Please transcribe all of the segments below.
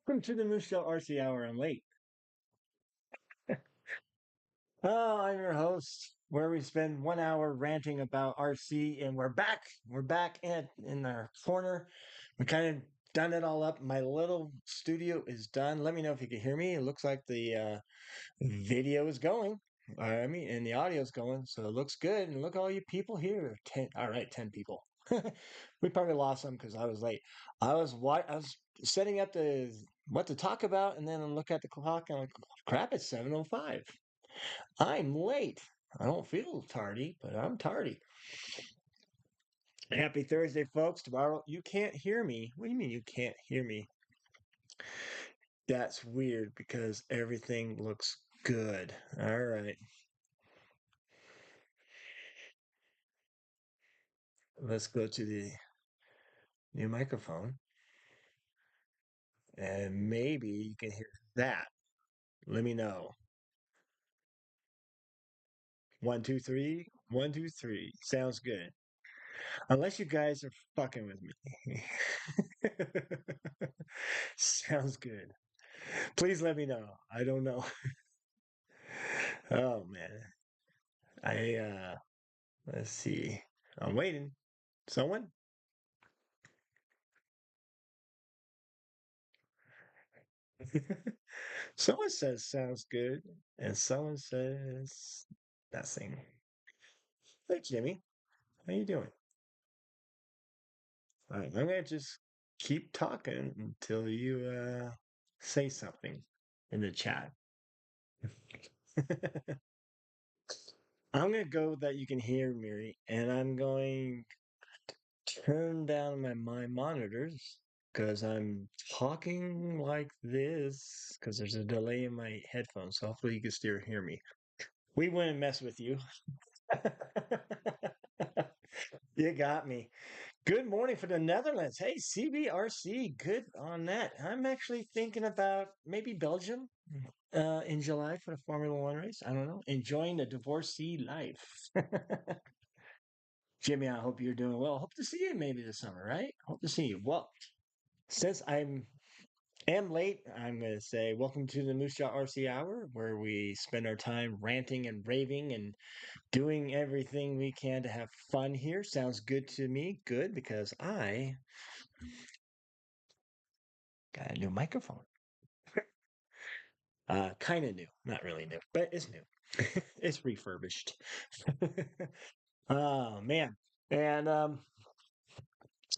Welcome to the Moosejaw Hour. I'm late. Oh, I'm your host, where we spend 1 hour ranting about RC, and we're back. We're back in our corner. We kind of done it all up. My little studio is done. Let me know if you can hear me. It looks like the video is going. And the audio is going, so it looks good. And look, all you people here. 10. All right, 10 people. We probably lost some because I was late. I was setting up the what to talk about, and then I look at the clock and I'm like, crap, it's 7:05. I'm late. I don't feel tardy, but I'm tardy. Happy Thursday, folks. Tomorrow, you can't hear me. What do you mean you can't hear me? That's weird because everything looks good. All right. Let's go to the new microphone and maybe you can hear that. Let me know. 1, 2, 3. 1, 2, 3. Sounds good. Unless you guys are fucking with me. Sounds good. Please let me know. I don't know. Oh man. I let's see. I'm waiting. Someone? Someone says sounds good, and someone says nothing. Hey Jimmy, how you doing? All right, I'm gonna just keep talking until you say something in the chat. I'm gonna go that you can hear me, and I'm going to turn down my monitors because I'm talking like this because there's a delay in my headphones. So hopefully you can still hear me. We wouldn't mess with you. You got me. Good morning for the Netherlands. Hey, CBRC, good on that. I'm actually thinking about maybe Belgium in July for the Formula One race. I don't know. Enjoying the divorcee life. Jimmy, I hope you're doing well. Hope to see you maybe this summer, right? Hope to see you. Well, since am late, I'm going to say welcome to the Moose Jaw RC Hour, where we spend our time ranting and raving and doing everything we can to have fun here. Sounds good to me. Good, because I got a new microphone. Kind of new, not really new, but it's new. It's refurbished. Oh man, and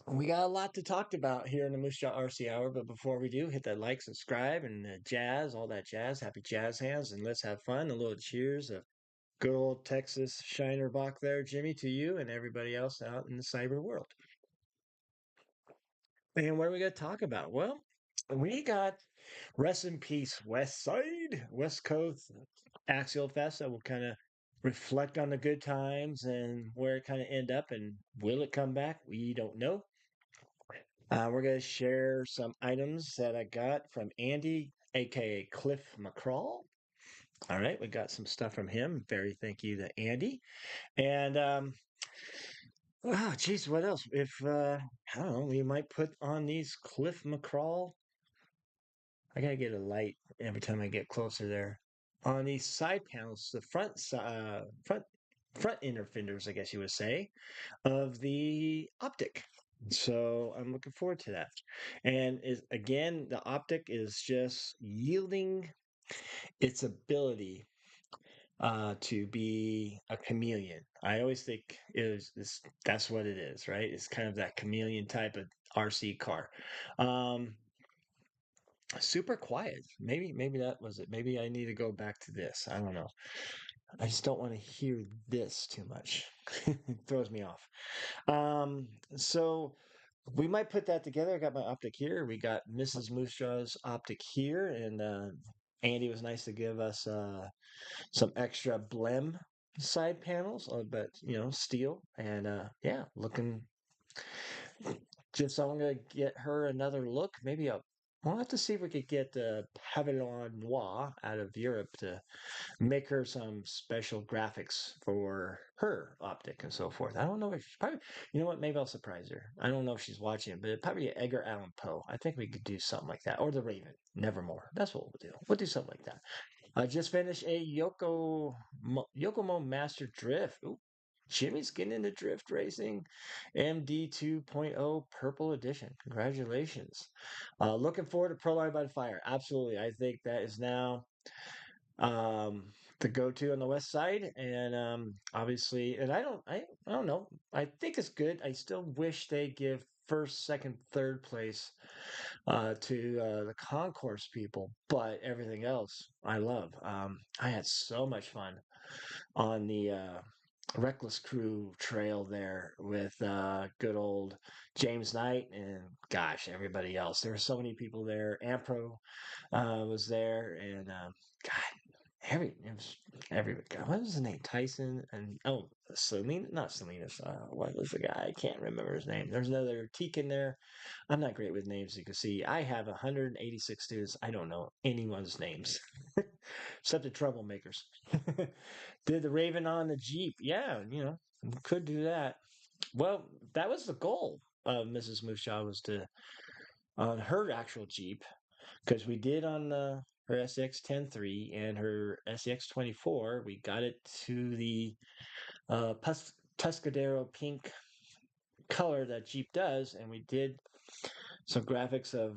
we got a lot to talk about here in the Moose Jaw RC Hour. But before we do, hit that like, subscribe, and jazz, all that jazz. Happy jazz hands, and let's have fun. A little cheers of good old Texas Shiner Bach there, Jimmy, to you and everybody else out in the cyber world. And what are we going to talk about? Well, we got rest in peace, West Side, West Coast Axialfest. That will kind of reflect on the good times and where it kind of end up, and will it come back? We don't know. We're going to share some items that I got from Andy, aka Cliff McCraw. All right, we got some stuff from him. Very thank you to Andy. And oh, geez, what else? If I don't know, we might put on these Cliff McCraw. I gotta get a light every time I get closer there. On these side panels, the front inner fenders, I guess you would say, of the optic. So I'm looking forward to that. And again, the optic is just yielding its ability to be a chameleon. I always think that's what it is, right? It's kind of that chameleon type of RC car. Um, Super quiet. Maybe that was it. Maybe I need to go back to this. I don't know. I just don't want to hear this too much. It throws me off. Um, so we might put that together. I got my optic here. We got Mrs. Moosejaw's optic here, and Andy was nice to give us some extra blem side panels, but steel. And yeah, looking just I'm gonna get her another look. Maybe we'll have to see if we could get Pavillon Noir out of Europe to make her some special graphics for her optic and so forth. I don't know if she probably, you know what? Maybe I'll surprise her. I don't know if she's watching it, but it'd probably Edgar Allan Poe. I think we could do something like that, or The Raven, Nevermore. That's what we'll do. We'll do something like that. I just finished a Yokomo Master Drift. Ooh, Jimmy's getting into drift racing. MD 2.0 Purple Edition. Congratulations. Looking forward to Pro Line by the Fire. Absolutely. I think that is now um the go-to on the west side, and obviously, and I don't know, I think it's good. I still wish they give first, second, third place to the concourse people, but everything else I love. I had so much fun on the Reckless Crew trail there with good old James Knight and gosh, everybody else. There were so many people there. Ampro was there, and it was every guy. What was his name? Tyson and Selena, not Selena's. What was the guy? I can't remember his name. There's another Teak in there. I'm not great with names. You can see I have 186 students. I don't know anyone's names except the troublemakers. Did the Raven on the Jeep? Yeah, could do that. Well, that was the goal of Mrs. Mushaw was to on her actual Jeep because we did on her SX 10.3 and her SX 24. We got it to the Tuscadero pink color that Jeep does, and we did some graphics of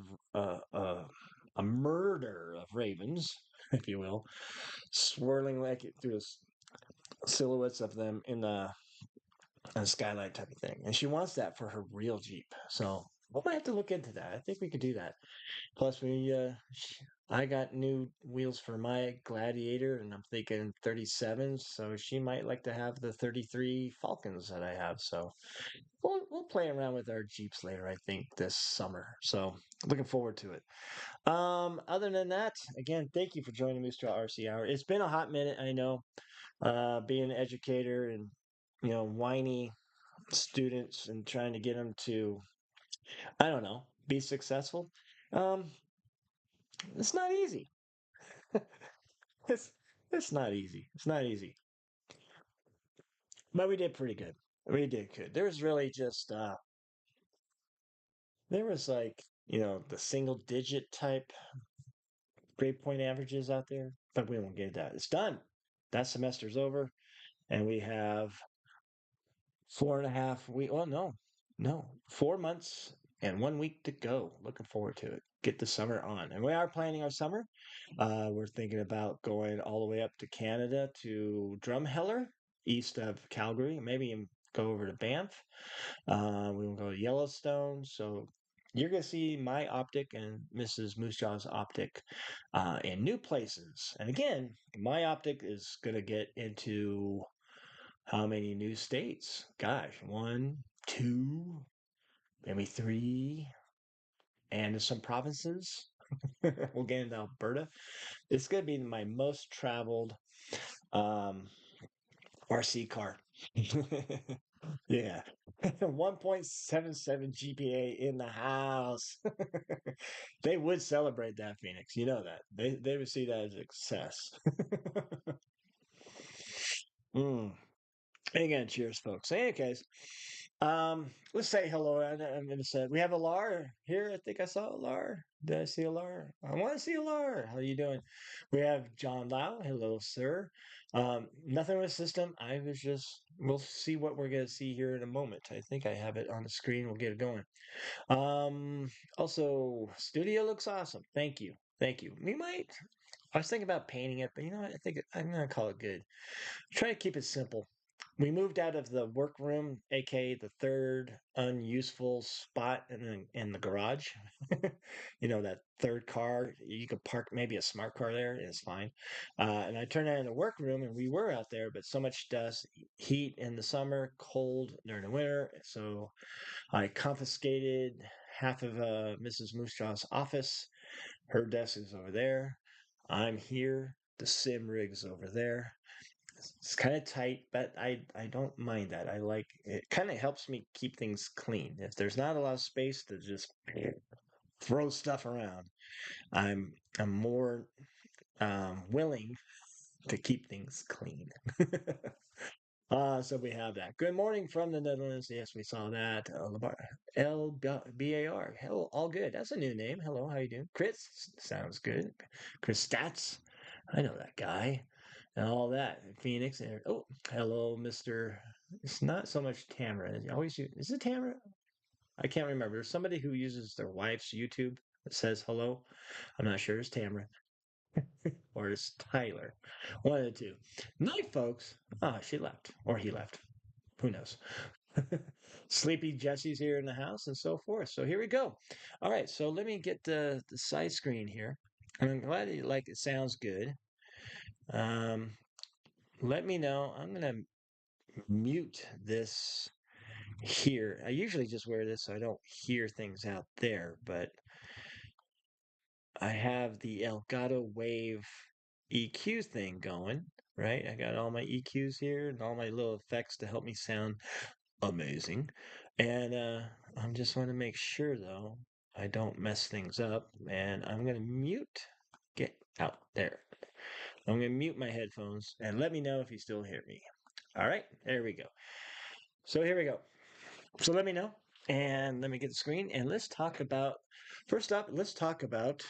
a murder of ravens, if you will, swirling like it through silhouettes of them in the skylight type of thing. And she wants that for her real Jeep. So we might have to look into that. I think we could do that. Plus, I got new wheels for my Gladiator, and I'm thinking 37s. So she might like to have the 33 Falcons that I have. So we'll play around with our Jeeps later, I think, this summer. So looking forward to it. Other than that, again, thank you for joining Moosejaw RC Hour. It's been a hot minute, I know. Being an educator and whiny students and trying to get them to, I don't know, be successful. Um, it's not easy. It's it's not easy. It's not easy. But we did pretty good. We did good. There was really just there was like, the single digit type grade point averages out there, but we won't get that. It's done. That semester's over, and we have 4.5 week. Well, no, 4 months and 1 week to go. Looking forward to it. Get the summer on, and we are planning our summer. We're thinking about going all the way up to Canada to Drumheller, east of Calgary. Maybe even go over to Banff. We will go to Yellowstone. So you're going to see my optic and Mrs. Moosejaw's optic in new places. And again, my optic is going to get into how many new states? Gosh, one, two, maybe three, and some provinces. We'll get into Alberta. It's going to be my most traveled um, RC car. Yeah. 1.77 GPA in the house. They would celebrate that, Phoenix. You know that. They would see that as a success. Mm. And again, cheers, folks. In any case, let's say hello. I'm gonna say we have Alar here. I think I saw Alar. Did I see Alar? I want to see Alar. How you doing? We have John Lau. Hello, sir. Nothing with system. I was just. We'll see what we're gonna see here in a moment. I think I have it on the screen. We'll get it going. Um. Also, studio looks awesome. Thank you. Thank you. We might. I was thinking about painting it, but you know what? I think I'm gonna call it good. Try to keep it simple. we moved out of the workroom, aka the third unuseful spot in the garage. That third car. You could park maybe a smart car there, and it's fine. And I turned that into a workroom, and we were out there, but so much dust, heat in the summer, cold during the winter. So I confiscated half of Mrs. Moosejaw's office. Her desk is over there. I'm here. The sim rig's over there. It's kind of tight, but I don't mind that. I like it. Kind of helps me keep things clean. If there's not a lot of space to just throw stuff around, I'm more willing to keep things clean. So we have that. Good morning from the Netherlands. Yes, we saw that. LBAR. Hello, all good. That's a new name. Hello, how you doing? Chris sounds good. Chris Stats. I know that guy. And all that. Phoenix. And, oh, hello, Mr. It's not so much Tamara. Is it Tamara? I can't remember. There's somebody who uses their wife's YouTube that says hello. I'm not sure it's Tamara or it's Tyler. One of the two. Night, folks. Ah, she left. Or he left. Who knows? Sleepy Jesse's here in the house and so forth. So here we go. All right. So let me get the side screen here. I'm glad you like it. Sounds good. Um, Let me know. I'm going to mute this here. I usually just wear this so I don't hear things out there, but I have the Elgato Wave EQ thing going, right? I got all my EQs here and all my little effects to help me sound amazing. And I just want to make sure, though, I don't mess things up. And I'm going to mute. Get out there. I'm going to mute my headphones and let me know if you still hear me. All right, there we go. So here we go. So let me know. And let me get the screen. And let's talk about, first up, let's talk about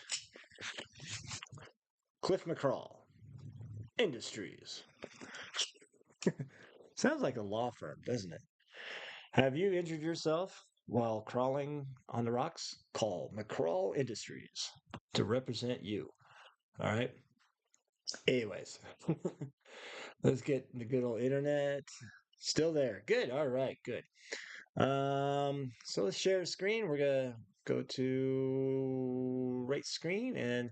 Cliff McCraw Industries. Sounds like a law firm, doesn't it? Have you injured yourself while crawling on the rocks? Call McCraw Industries to represent you. All right. Anyways, let's get the good old internet. Still there. Good. All right. Good. So let's share the screen. We're gonna go to right screen, and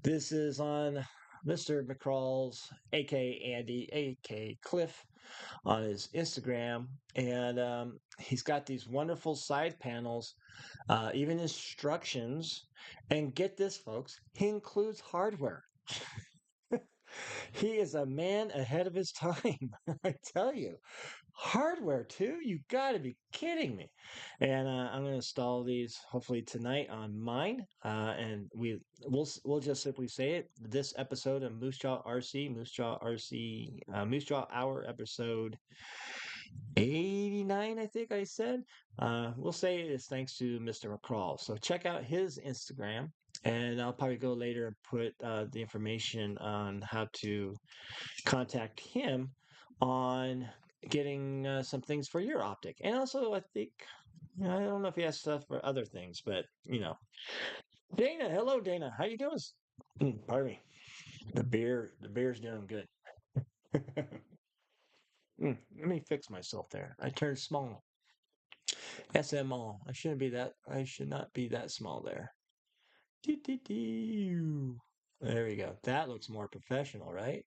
this is on Mr. McCraw's, aka Andy, aka Cliff, on his Instagram, and he's got these wonderful side panels, even instructions, and get this, folks, he includes hardware. He is a man ahead of his time, I tell you. Hardware too? You got to be kidding me! And I'm going to install these hopefully tonight on mine, and we'll just simply say it. This episode of Moosejaw Hour episode 89, I think I said. We'll say it's thanks to Mr. McCraw. So check out his Instagram, and I'll probably go later and put the information on how to contact him on getting some things for your optic. And also, I think, I don't know if he has stuff for other things, but Dana, hello, Dana. How you doing? Pardon me. The beer's doing good. Let me fix myself there. I turned small. SMall. I should not be that small there. Doo-doo-doo. There we go. That looks more professional, right?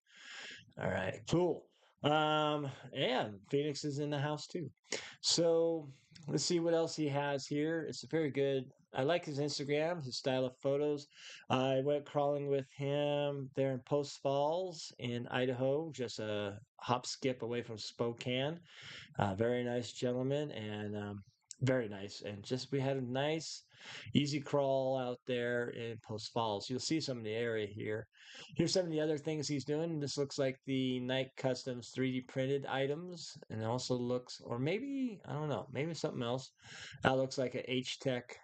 All right, cool. And Phoenix is in the house too. So let's see what else he has here. It's very good. I like his Instagram, his style of photos. I went crawling with him there in Post Falls in Idaho, just a hop skip away from Spokane. Very nice gentleman and very nice. And just we had a nice, easy crawl out there in Post Falls. You'll see some of the area here. Here's some of the other things he's doing. This looks like the Nike Customs 3D printed items, and it also looks, or maybe I don't know, maybe something else. That looks like a H Tech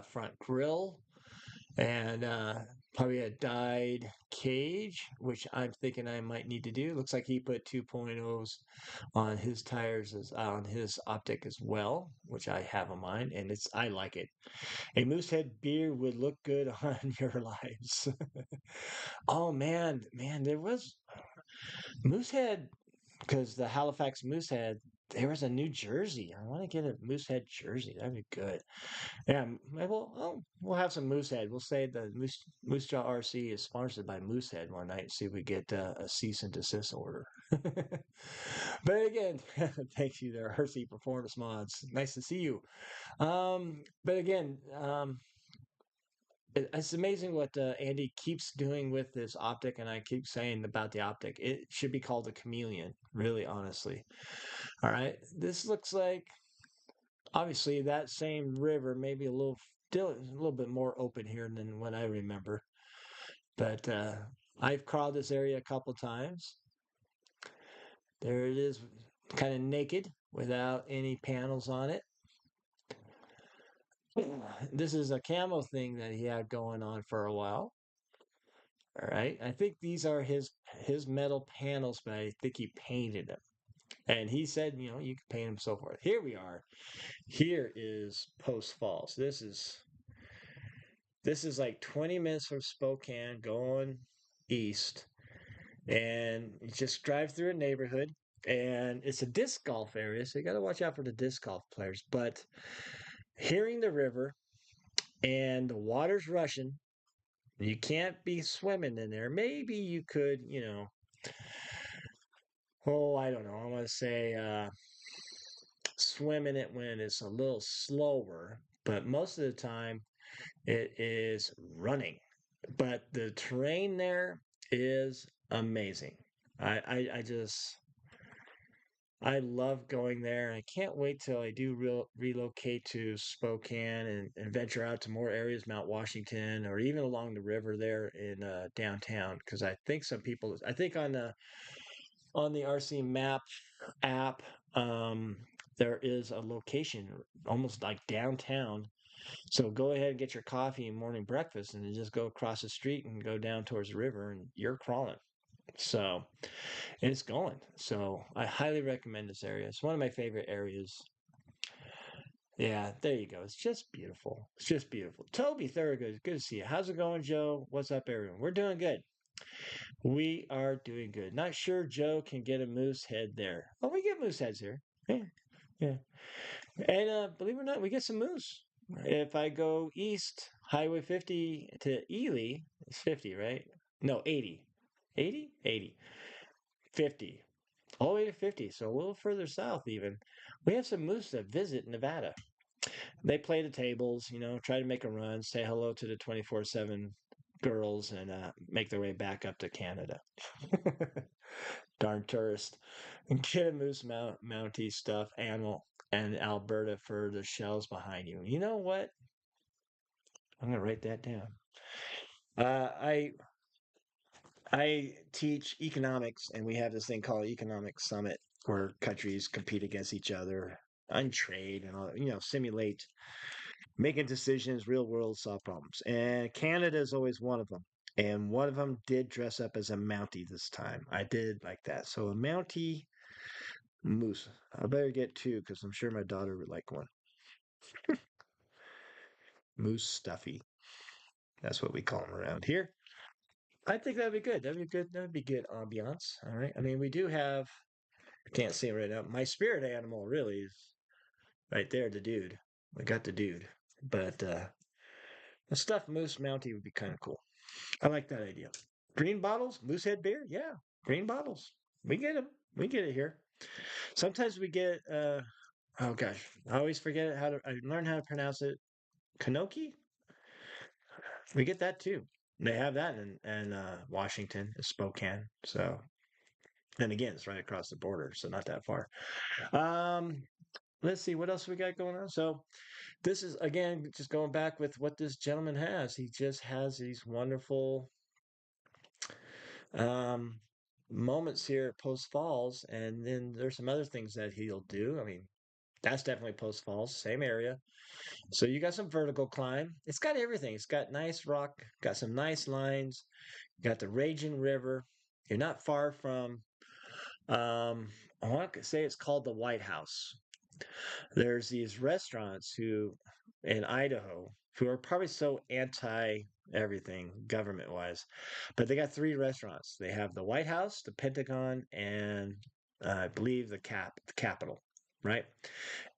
front grill and probably a dyed cage, which I'm thinking I might need to do. Looks like he put 2.0s on his tires on his optic as well, which I have on mine, and I like it. A Moosehead beer would look good on your lives. Oh man, there was Moosehead. because the Halifax Moosehead, there was a New Jersey. I want to get a Moosehead jersey. That'd be good. Yeah, maybe we'll have some Moosehead. We'll say the Moosejaw RC is sponsored by Moosehead one night and see if we get a cease and desist order. But again, thank you there, RC Performance Mods. Nice to see you. But again, it's amazing what Andy keeps doing with this optic, and I keep saying about the optic. It should be called a chameleon, really, honestly. All right, this looks like obviously that same river, maybe a little still a little bit more open here than what I remember. But I've crawled this area a couple times. There it is, kind of naked without any panels on it. This is a camo thing that he had going on for a while. All right. I think these are his metal panels, but I think he painted them. And he said, you know, you can paint them so forth. Here we are. Here is Post Falls. This is like 20 minutes from Spokane going east. And you just drive through a neighborhood. And it's a disc golf area, so you got to watch out for the disc golf players. But hearing the river and the water's rushing, you can't be swimming in there. Maybe you could, I don't know. I want to say swim in it when it's a little slower, but most of the time it is running. But the terrain there is amazing. I just I love going there. I can't wait till I do relocate to Spokane and venture out to more areas, Mount Washington, or even along the river there in downtown. Because I think I think on the RC Map app, um, there is a location almost like downtown. So go ahead and get your coffee and morning breakfast, and then just go across the street and go down towards the river, and you're crawling. So and it's going. So I highly recommend this area. It's one of my favorite areas. Yeah, there you go. It's just beautiful. It's just beautiful. Toby Thurgood, good to see you. How's it going, Joe? What's up, everyone? We're doing good. We are doing good. Not sure Joe can get a moose head there. Oh, we get moose heads here. Yeah, yeah. And believe it or not, we get some moose. If I go east, Highway 50 to Ely, it's 50, right? No, 80. 80? 80. 50. All the way to 50, so a little further south even. We have some moose that visit Nevada. They play the tables, try to make a run, say hello to the 24/7 girls, and make their way back up to Canada. Darn tourist. And get a moose mountie stuff, animal, and Alberta for the shells behind you. You know what? I'm going to write that down. Uh, I I teach economics, and we have this thing called Economic Summit where countries compete against each other on trade and all, simulate making decisions, real world solve problems. And Canada is always one of them. And one of them did dress up as a Mountie this time. I did like that. So a Mountie moose. I better get two because I'm sure my daughter would like one. Moose stuffy. That's what we call them around here. I think that'd be good. That'd be good. That'd be good ambiance. All right. I mean, we do have. I can't see it right now. My spirit animal really is right there. The dude. We got the dude. But a stuffed moose Mountie would be kind of cool. I like that idea. Green bottles, Moosehead beer. Yeah, green bottles. We get them. We get it here. Sometimes we get. Oh gosh, I always forget how to. I learned how to pronounce it. Kanoki. We get that too. They have that in Washington, Spokane. So, and again, it's right across the border, so not that far. Um, let's see what else we got going on. So, this is again just going back with what this gentleman has. He just has these wonderful um, moments here at Post Falls, and then there's some other things that he'll do. I mean, that's definitely Post Falls, same area. So you got some vertical climb. It's got everything. It's got nice rock, got some nice lines, got the raging river. You're not far from. Um, I want to say it's called the White House. There's these restaurants who in Idaho who are probably so anti everything government wise, but they got three restaurants. They have the White House, the Pentagon, and I believe the capital, right?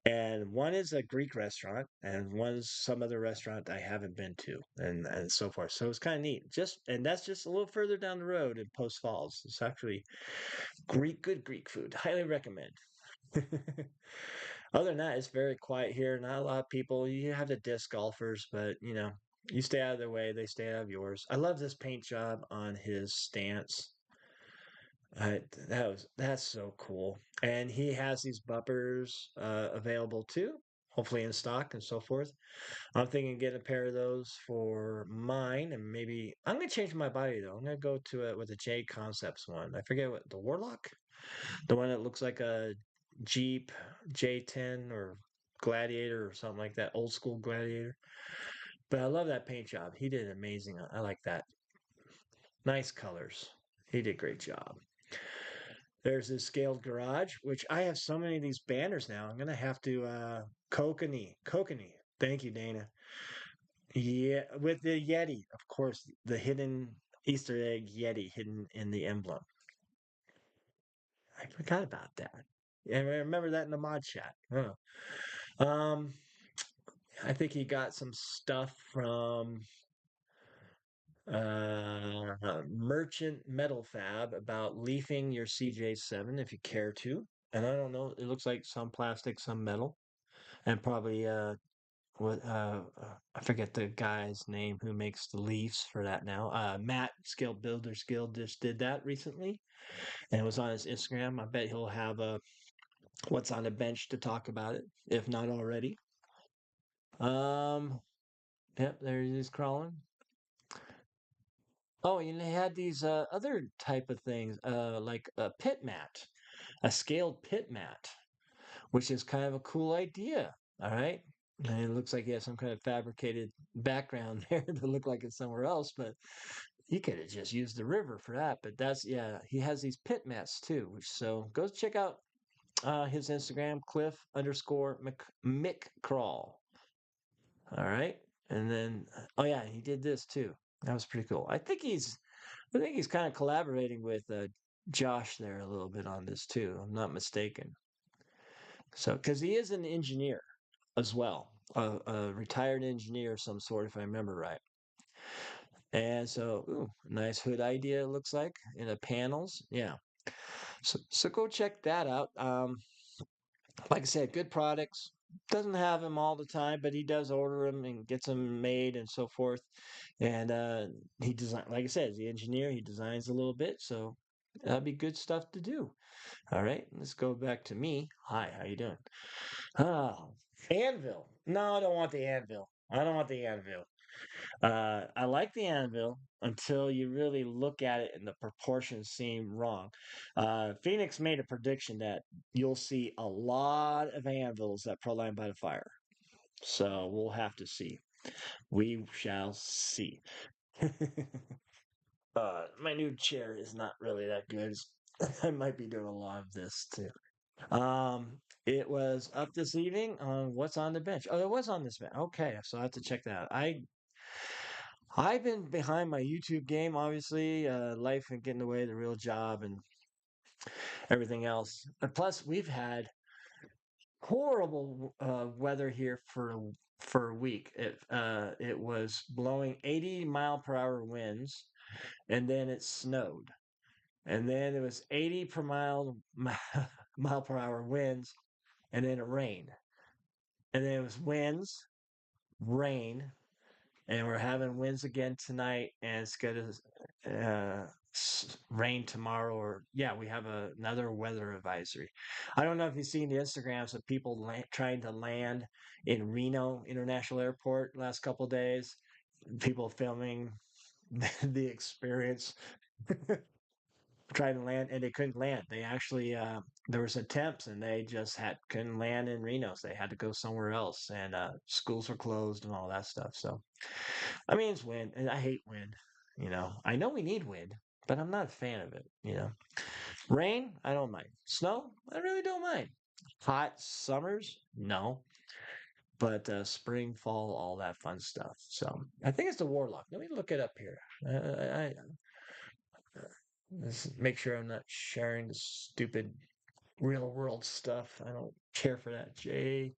And one is a Greek restaurant, and one's some other restaurant I haven't been to, and so forth. So it's kind of neat. Just and that's just a little further down the road in Post Falls. It's actually good Greek food. Highly recommend. Other than that, it's very quiet here. Not a lot of people. You have the disc golfers, but you stay out of their way. They stay out of yours. I love this paint job on his stance. That's so cool. And he has these bumpers available too, hopefully in stock and so forth. I'm thinking get a pair of those for mine, and maybe I'm gonna change my body though. I'm gonna go to it with a J Concepts one. I forget what the Warlock, the one that looks like a Jeep J10 or Gladiator or something like that, old school Gladiator. But I love that paint job. He did amazing. I like that. Nice colors. He did a great job. There's this scaled garage, which I have so many of these banners now. I'm gonna have to Kokanee. Thank you, Dana. Yeah, with the Yeti, of course, the hidden Easter egg Yeti hidden in the emblem. I forgot about that. Yeah, I remember that in the mod chat. Huh. Um, I think he got some stuff from Merchant Metal Fab about leafing your CJ7 if you care to. And I don't know, it looks like some plastic, some metal, and probably what I forget the guy's name who makes the leaves for that now. Matt Skilled Builders Guild just did that recently, and it was on his Instagram. I bet he'll have a what's on the bench to talk about it, if not already. Um, yep, there he is crawling. Oh, and they had these other type of things, like a pit mat, a scaled pit mat, which is kind of a cool idea. All right. And it looks like he has some kind of fabricated background there to look like it's somewhere else, but he could have just used the river for that. But that's, yeah, he has these pit mats too, which so go check out his Instagram, Cliff underscore Mick Crawl. All right. And then, oh yeah, he did this too. That was pretty cool. I think he's kind of collaborating with Josh there a little bit on this too. I'm not mistaken. So, because he is an engineer as well, a retired engineer of some sort, if I remember right. And so, ooh, nice hood idea it looks like in the panels. Yeah. So go check that out. Like I said, good products. Doesn't have them all the time, but he does order them and gets them made and so forth. And he design, like I said, the engineer. He designs a little bit, so that'd be good stuff to do. All right, let's go back to me. Hi, how you doing? Oh, anvil. No, I don't want the anvil. I don't want the anvil. I like the anvil until you really look at it and the proportions seem wrong. Phoenix made a prediction that you'll see a lot of anvils at Proline by the Fire. So we'll have to see. We shall see. My new chair is not really that good. I might be doing a lot of this too. Um, it was up this evening on what's on the bench. Oh, it was on this bench. Okay, so I have to check that out. I've been behind my YouTube game, obviously, life and getting away, the real job and everything else. And plus, we've had horrible weather here for a week. It was blowing 80-mile-per-hour winds, and then it snowed, and then it was 80 per mile per hour winds, and then it rained, and then it was winds, rain, and we're having winds again tonight, and it's gonna rain tomorrow. Or yeah, we have another weather advisory. I don't know if you've seen the Instagrams of people trying to land in Reno International Airport last couple of days. People filming the experience trying to land, and they couldn't land. They actually there was attempts, and they just had couldn't land in Reno, so they had to go somewhere else, and schools were closed and all that stuff. So I mean, it's wind, and I hate wind. I know we need wind, but I'm not a fan of it. Rain, I don't mind. Snow, I really don't mind. Hot summers, no. But spring, fall, all that fun stuff. So I think it's the Warlock. Let me look it up here. Let's make sure I'm not sharing the stupid. real world stuff. I don't care for that. J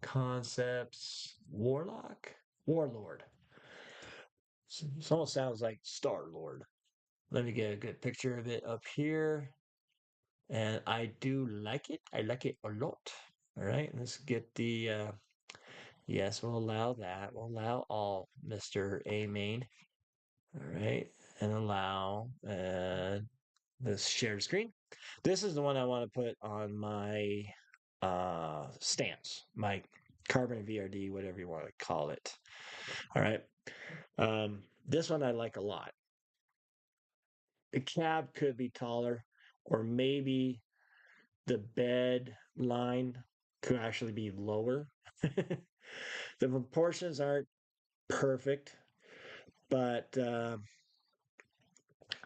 Concepts Warlord. It almost sounds like Star Lord. Let me get a good picture of it up here. And I do like it. I like it a lot. All right, let's get the yes, we'll allow that. We'll allow all, Mr. A main. All right, and allow this shared screen. This is the one I want to put on my stance, my carbon VRD, whatever you want to call it. All right. This one I like a lot. The cab could be taller, or maybe the bed line could actually be lower. The proportions aren't perfect, but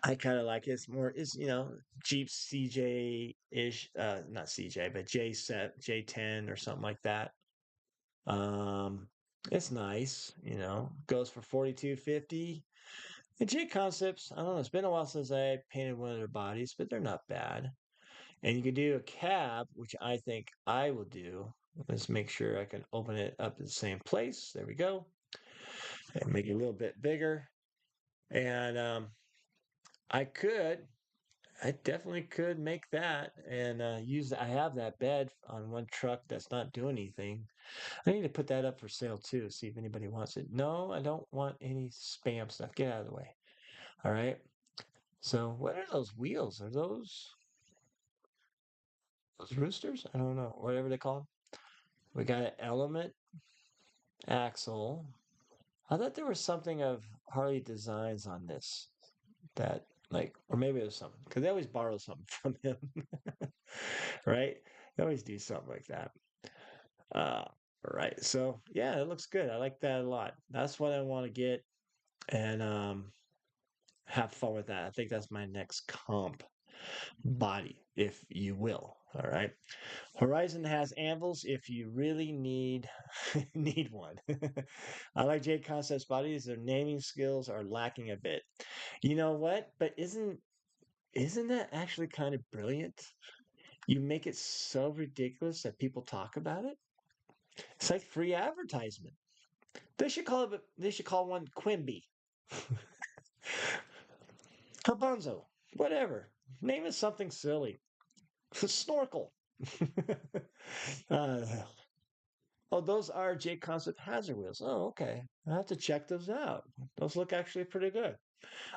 I kind of like it. It's more, it's Jeep CJ ish, not CJ, but J set J10 or something like that. Um, it's nice, goes for 4250. The J Concepts, I don't know, it's been a while since I painted one of their bodies, but they're not bad. And you could do a cab, which I think I will do. Let's make sure I can open it up in the same place. There we go. And make it a little bit bigger. And I could, I definitely could make that and use. I have that bed on one truck that's not doing anything. I need to put that up for sale too. See if anybody wants it. No, I don't want any spam stuff. Get out of the way. All right. So what are those wheels? Are those roosters? I don't know. Whatever they call them. We got an element axle. I thought there was something of Harley designs on this that like, or maybe it was something because they always borrow something from him, right? They always do something like that. Uh, right. So yeah, it looks good. I like that a lot. That's what I want to get and have fun with that. I think that's my next comp body, if you will. All right. Horizon has anvils if you really need one. I like J Concepts bodies. Their naming skills are lacking a bit. You know what? But isn't that actually kind of brilliant? You make it so ridiculous that people talk about it. It's like free advertisement. They should call one Quimby, Habunzo, whatever. Name it something silly. Snorkel. uh, oh, those are J Concept Hazard wheels. Oh, okay. I have to check those out. Those look actually pretty good.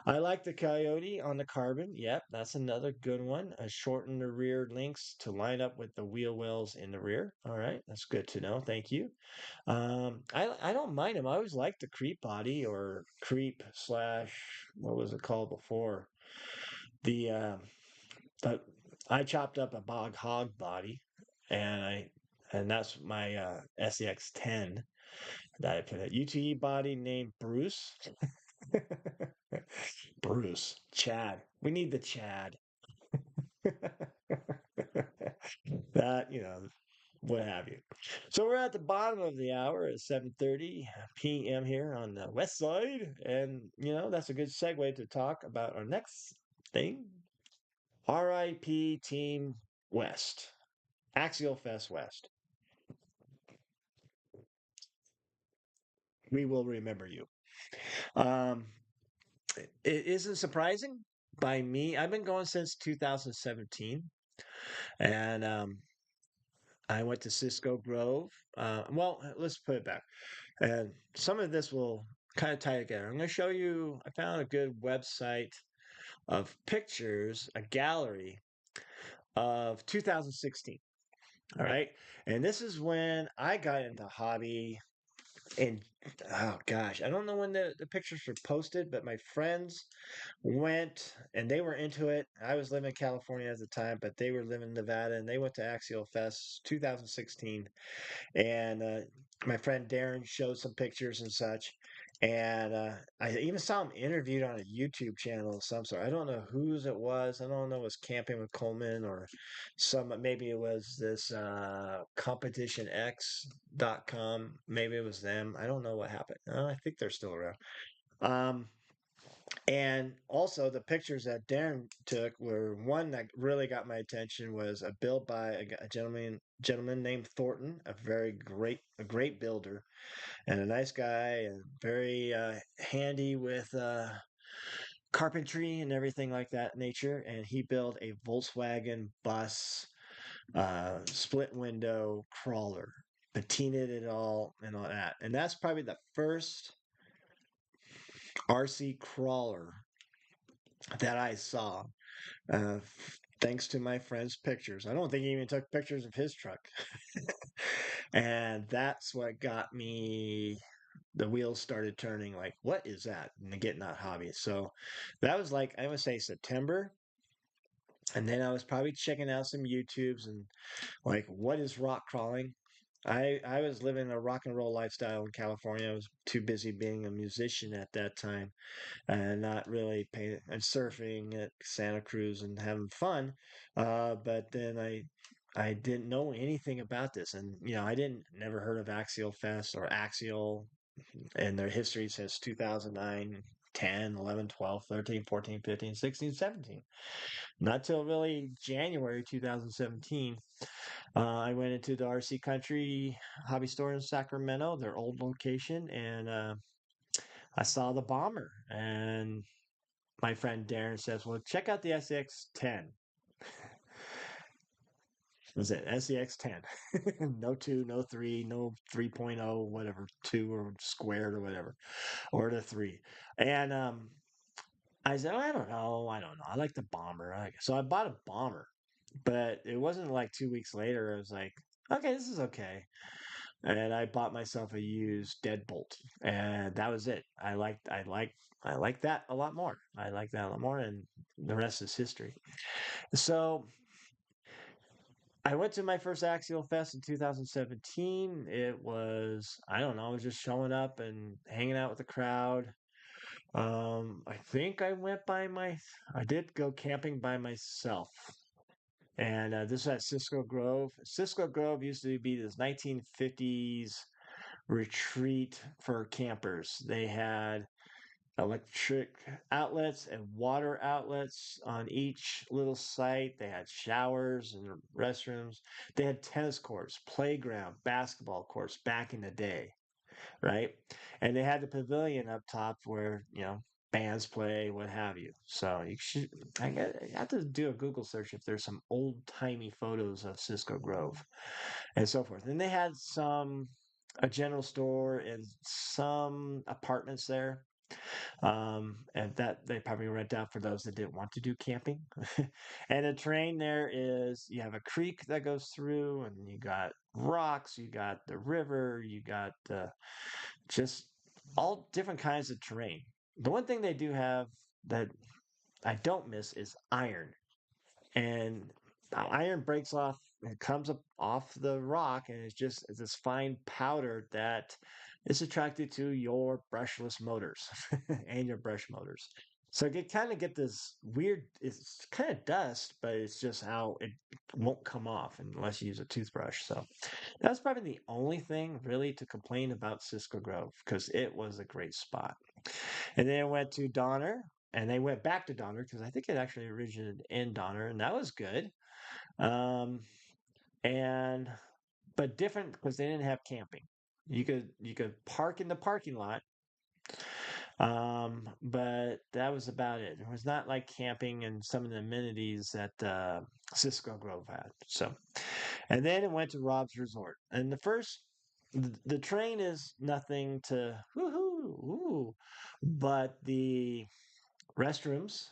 I like the Coyote on the carbon. Yep, that's another good one. I shortened the rear links to line up with the wheel wells in the rear. All right, that's good to know. Thank you. I don't mind them. I always liked the creep body or creep slash what was it called before? The but I chopped up a bog hog body, and that's my SEX 10 that I put a UTE body named Bruce. Bruce, Chad. We need the Chad. That, what have you. So we're at the bottom of the hour at 7:30 p.m. here on the west side. And, that's a good segue to talk about our next thing. R.I.P. Team West. Axialfest West. We will remember you. Um, it isn't surprising by me. I've been going since 2017. And I went to Cisco Grove. Well, let's put it back. And some of this will kind of tie together. I'm going to show you, I found a good website of pictures, a gallery of 2016. All right. And this is when I got into hobby. And oh gosh, I don't know when the pictures were posted, but my friends went and they were into it. I was living in California at the time, but they were living in Nevada and they went to Axial Fest 2016 and my friend Darren showed some pictures and such. And I even saw him interviewed on a YouTube channel of some sort. I don't know whose it was. I don't know if it was Camping with Coleman or maybe it was this competitionx.com. Maybe it was them. I don't know what happened. I think they're still around. Um, And also the pictures that Darren took were one that really got my attention was a build by a gentleman named Thornton, a great builder and a nice guy and very handy with carpentry and everything like that nature. And he built a Volkswagen bus split window crawler, patinaed it all and all that. And that's probably the first RC crawler that I saw, thanks to my friend's pictures. I don't think he even took pictures of his truck. And that's what got me, the wheels started turning like, what is that? And getting that hobby. So that was like, I would say September. And then I was probably checking out some YouTubes and like, what is rock crawling? I was living a rock and roll lifestyle in California. I was too busy being a musician at that time and not really paying and surfing at Santa Cruz and having fun. But then I didn't know anything about this, and I didn't never heard of Axial Fest or Axial, and their history since 2009. 10, 11, 12, 13, 14, 15, 16, 17. Not till really January 2017, I went into the RC Country hobby store in Sacramento, their old location, and I saw the bomber. And my friend Darren says, "Well, check out the SX10." Was it SEX10? No 2, no 3, no 3.0, whatever, 2 or squared or whatever, or the 3. And I said, I don't know. I like the bomber. So I bought a bomber, but it wasn't like 2 weeks later. I was like, okay, this is okay. And I bought myself a used deadbolt, and that was it. I liked that a lot more. I like that a lot more, and the rest is history. So I went to my first Axial Fest in 2017. It was, I don't know, I was just showing up and hanging out with the crowd. I think I did go camping by myself. And this was at Cisco Grove. Cisco Grove used to be this 1950s retreat for campers. They had electric outlets and water outlets on each little site. They had showers and restrooms. They had tennis courts, playground, basketball courts back in the day, right? And they had the pavilion up top where, bands play, what have you. So I have to do a Google search if there's some old timey photos of Cisco Grove and so forth. And they had a general store and some apartments there, and that they probably rent out for those that didn't want to do camping. And the terrain there is, you have a creek that goes through, and you got rocks, you got the river, you got just all different kinds of terrain. The one thing they do have that I don't miss is iron, and iron breaks off. It comes up off the rock, and it's this fine powder that is attracted to your brushless motors and your brush motors. So you kind of get this weird. It's kind of dust, but it's just how it won't come off unless you use a toothbrush. So that's probably the only thing really to complain about Cisco Grove because it was a great spot. And then I went to Donner, and they went back to Donner because I think it actually originated in Donner, and that was good. Um, and but different because they didn't have camping. You could park in the parking lot, but that was about it. It was not like camping and some of the amenities that Cisco Grove had. So, and then it went to Rob's Resort, and the train is nothing to woohoo, ooh, but the restrooms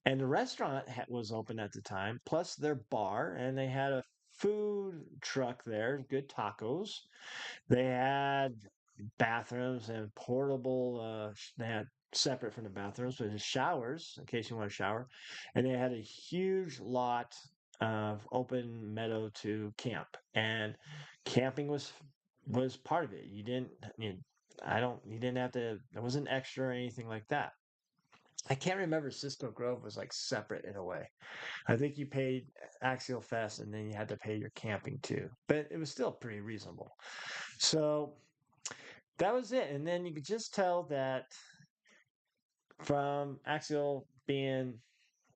and the restaurant was open at the time, plus their bar, and they had a food truck there, good tacos. They had bathrooms and portable. They had separate from the bathrooms, but showers in case you want to shower, and they had a huge lot of open meadow to camp, and camping was part of it. You didn't. I don't. You didn't have to. There wasn't extra or anything like that. I can't remember Cisco Grove was like separate in a way. I think you paid Axial Fest and then you had to pay your camping too, but it was still pretty reasonable. So that was it. And then you could just tell that from Axial being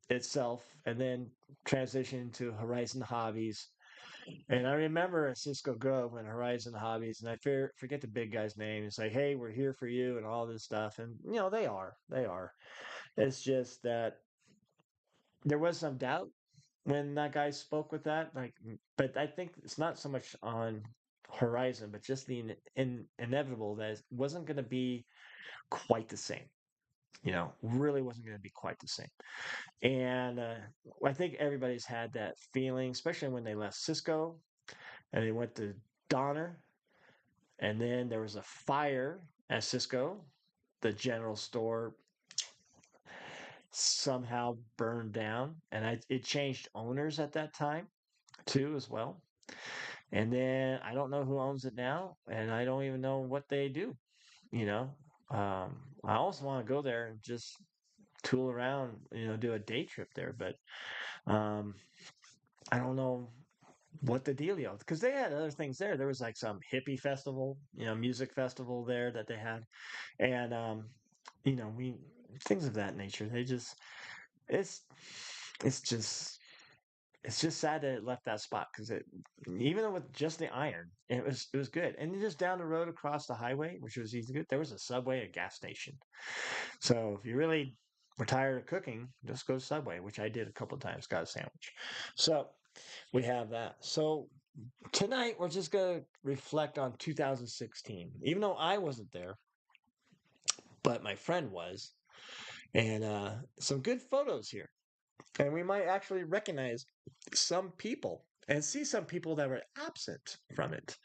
itself and then transitioned to Horizon Hobbies. And I remember at Cisco Grove and Horizon Hobbies, and I forget the big guy's name. It's like, hey, we're here for you and all this stuff. And, they are. It's just that there was some doubt when that guy spoke with that. But I think it's not so much on Horizon, but just the inevitable that it wasn't going to be quite the same. Really wasn't going to be quite the same. And I think everybody's had that feeling, especially when they left Cisco and they went to Donner. And then there was a fire at Cisco. The general store somehow burned down, and it changed owners at that time too, as well. And then I don't know who owns it now, and I don't even know what they do. You know, I also want to go there and just tool around, do a day trip there, but um, I don't know what the dealio because they had other things there. There was like some hippie festival, music festival there that they had, and we things of that nature. It's it's just it's just sad that it left that spot because it even with just the iron, it was good. And then just down the road across the highway, which was easy good, there was a Subway, a gas station. So if you really were tired of cooking, just go to Subway, which I did a couple of times, got a sandwich. So we have that. So tonight we're just gonna reflect on 2016. Even though I wasn't there, but my friend was, and some good photos here. And we might actually recognize some people and see some people that were absent from it.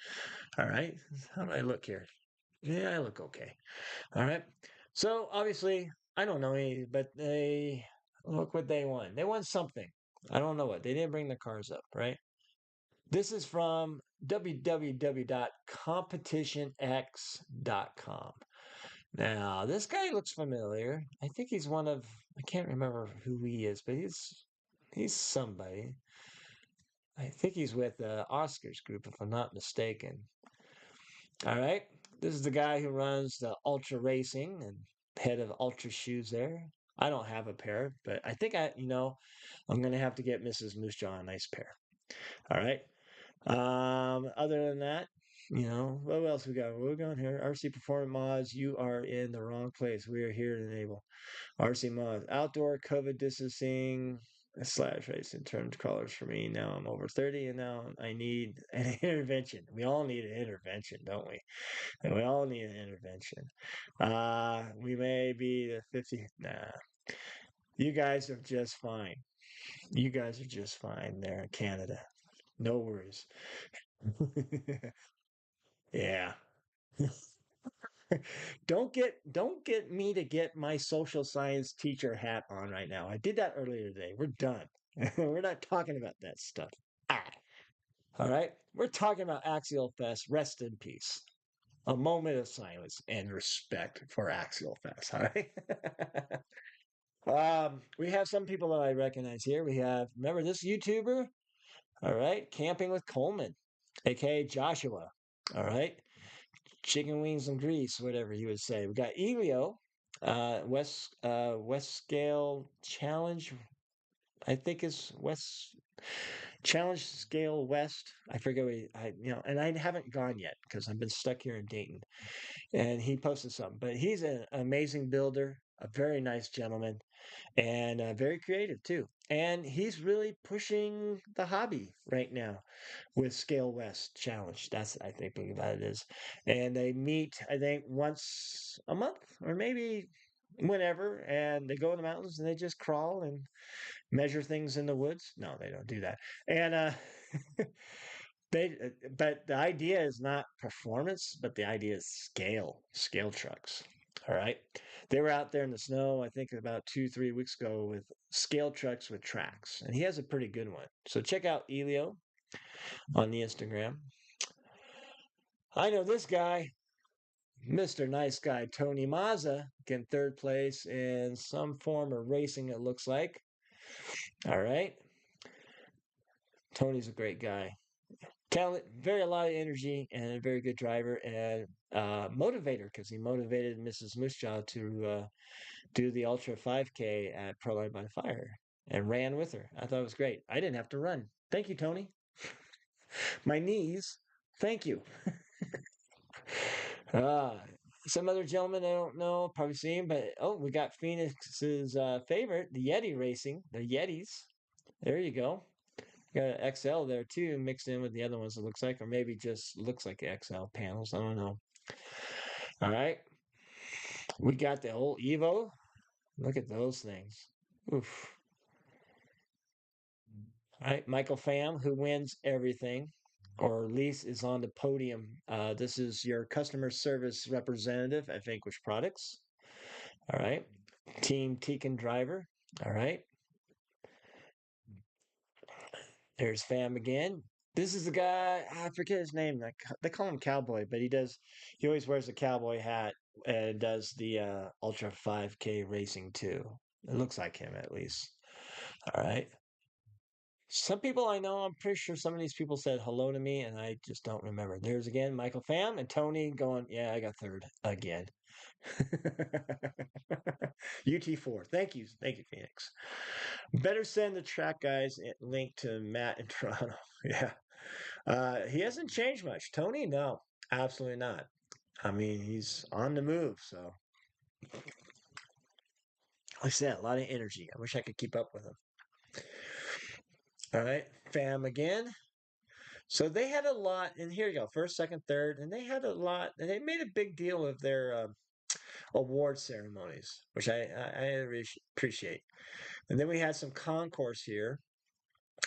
All right. How do I look here? Yeah, I look okay. All right. So obviously, I don't know any, but they look what they won. They won something. I don't know what. They didn't bring the cars up, right? This is from www.competitionx.com. Now, this guy looks familiar. I think he's one of I can't remember who he is, but he's somebody. I think he's with Oscar's group, if I'm not mistaken. All right. This is the guy who runs the Ultra Racing and head of Ultra Shoes there. I don't have a pair, but I think I'm going to have to get Mrs. Moosejaw a nice pair. All right. Other than that, what else we got? What we going here? RC Performance Mods, you are in the wrong place. We are here to enable RC Mods, outdoor COVID distancing slash race in terms of colors for me. Now I'm over 30 and now I need an intervention. We all need an intervention, don't we? And we all need an intervention. We may be the 50. Nah, you guys are just fine. You guys are just fine there in Canada. No worries. Yeah. Don't get me to get my social science teacher hat on right now. I did that earlier today. We're done. We're not talking about that stuff. All right. All right. We're talking about Axial Fest. Rest in peace. A moment of silence and respect for Axial Fest. All right. We have some people that I recognize here. We have remember this YouTuber? All right, Camping with Coleman, aka Joshua. All right, chicken wings and grease, whatever he would say. We got Elio, West Scale Challenge. I think is West Challenge Scale West. I forget what and I haven't gone yet because I've been stuck here in Dayton. And he posted something, but he's an amazing builder, a very nice gentleman, and very creative too. And he's really pushing the hobby right now with Scale West Challenge. That's I think big about it is, and they meet I think once a month or maybe whenever, and they go in the mountains and they just crawl and measure things in the woods. No, they don't do that. And but the idea is not performance, but the idea is scale trucks. All right. They were out there in the snow, I think about 2, 3 weeks ago with scale trucks with tracks. And he has a pretty good one. So check out Elio on the Instagram. I know this guy, Mr. Nice Guy, Tony Mazza, getting third place in some form of racing, it looks like. All right. Tony's a great guy. Talent, very a lot of energy, and a very good driver and motivator because he motivated Mrs. Moosejaw to do the Ultra 5K at Proline by Fire and ran with her. I thought it was great. I didn't have to run. Thank you, Tony. My knees, thank you. Uh, some other gentleman I don't know, probably seen, but oh, we got Phoenix's favorite, the Yeti Racing, the Yetis. There you go. Got an XL there too, mixed in with the other ones. It looks like, or maybe just looks like XL panels. I don't know. All right, we got the old Evo. Look at those things. Oof. All right, Michael Pham, who wins everything, or at least is on the podium. This is your customer service representative at Vanquish Products. All right, Team Tekin driver. All right, there's Pham again. This is the guy. I forget his name. They call him Cowboy, but he does. He always wears a cowboy hat and does the Ultra 5K racing too. It looks like him at least. All right. Some people I know, I'm pretty sure some of these people said hello to me, and I just don't remember. There's again Michael Pham and Tony going, yeah, I got third again. UT4. Thank you, Phoenix. Better send the track guys link to Matt in Toronto. Yeah. He hasn't changed much. Tony, no, absolutely not. I mean, he's on the move, so like I said, a lot of energy. I wish I could keep up with him. All right, Pham again. So they had a lot, and here you go, first, second, third, and they had a lot, and they made a big deal of their award ceremonies, which I really appreciate. And then we had some concourse here,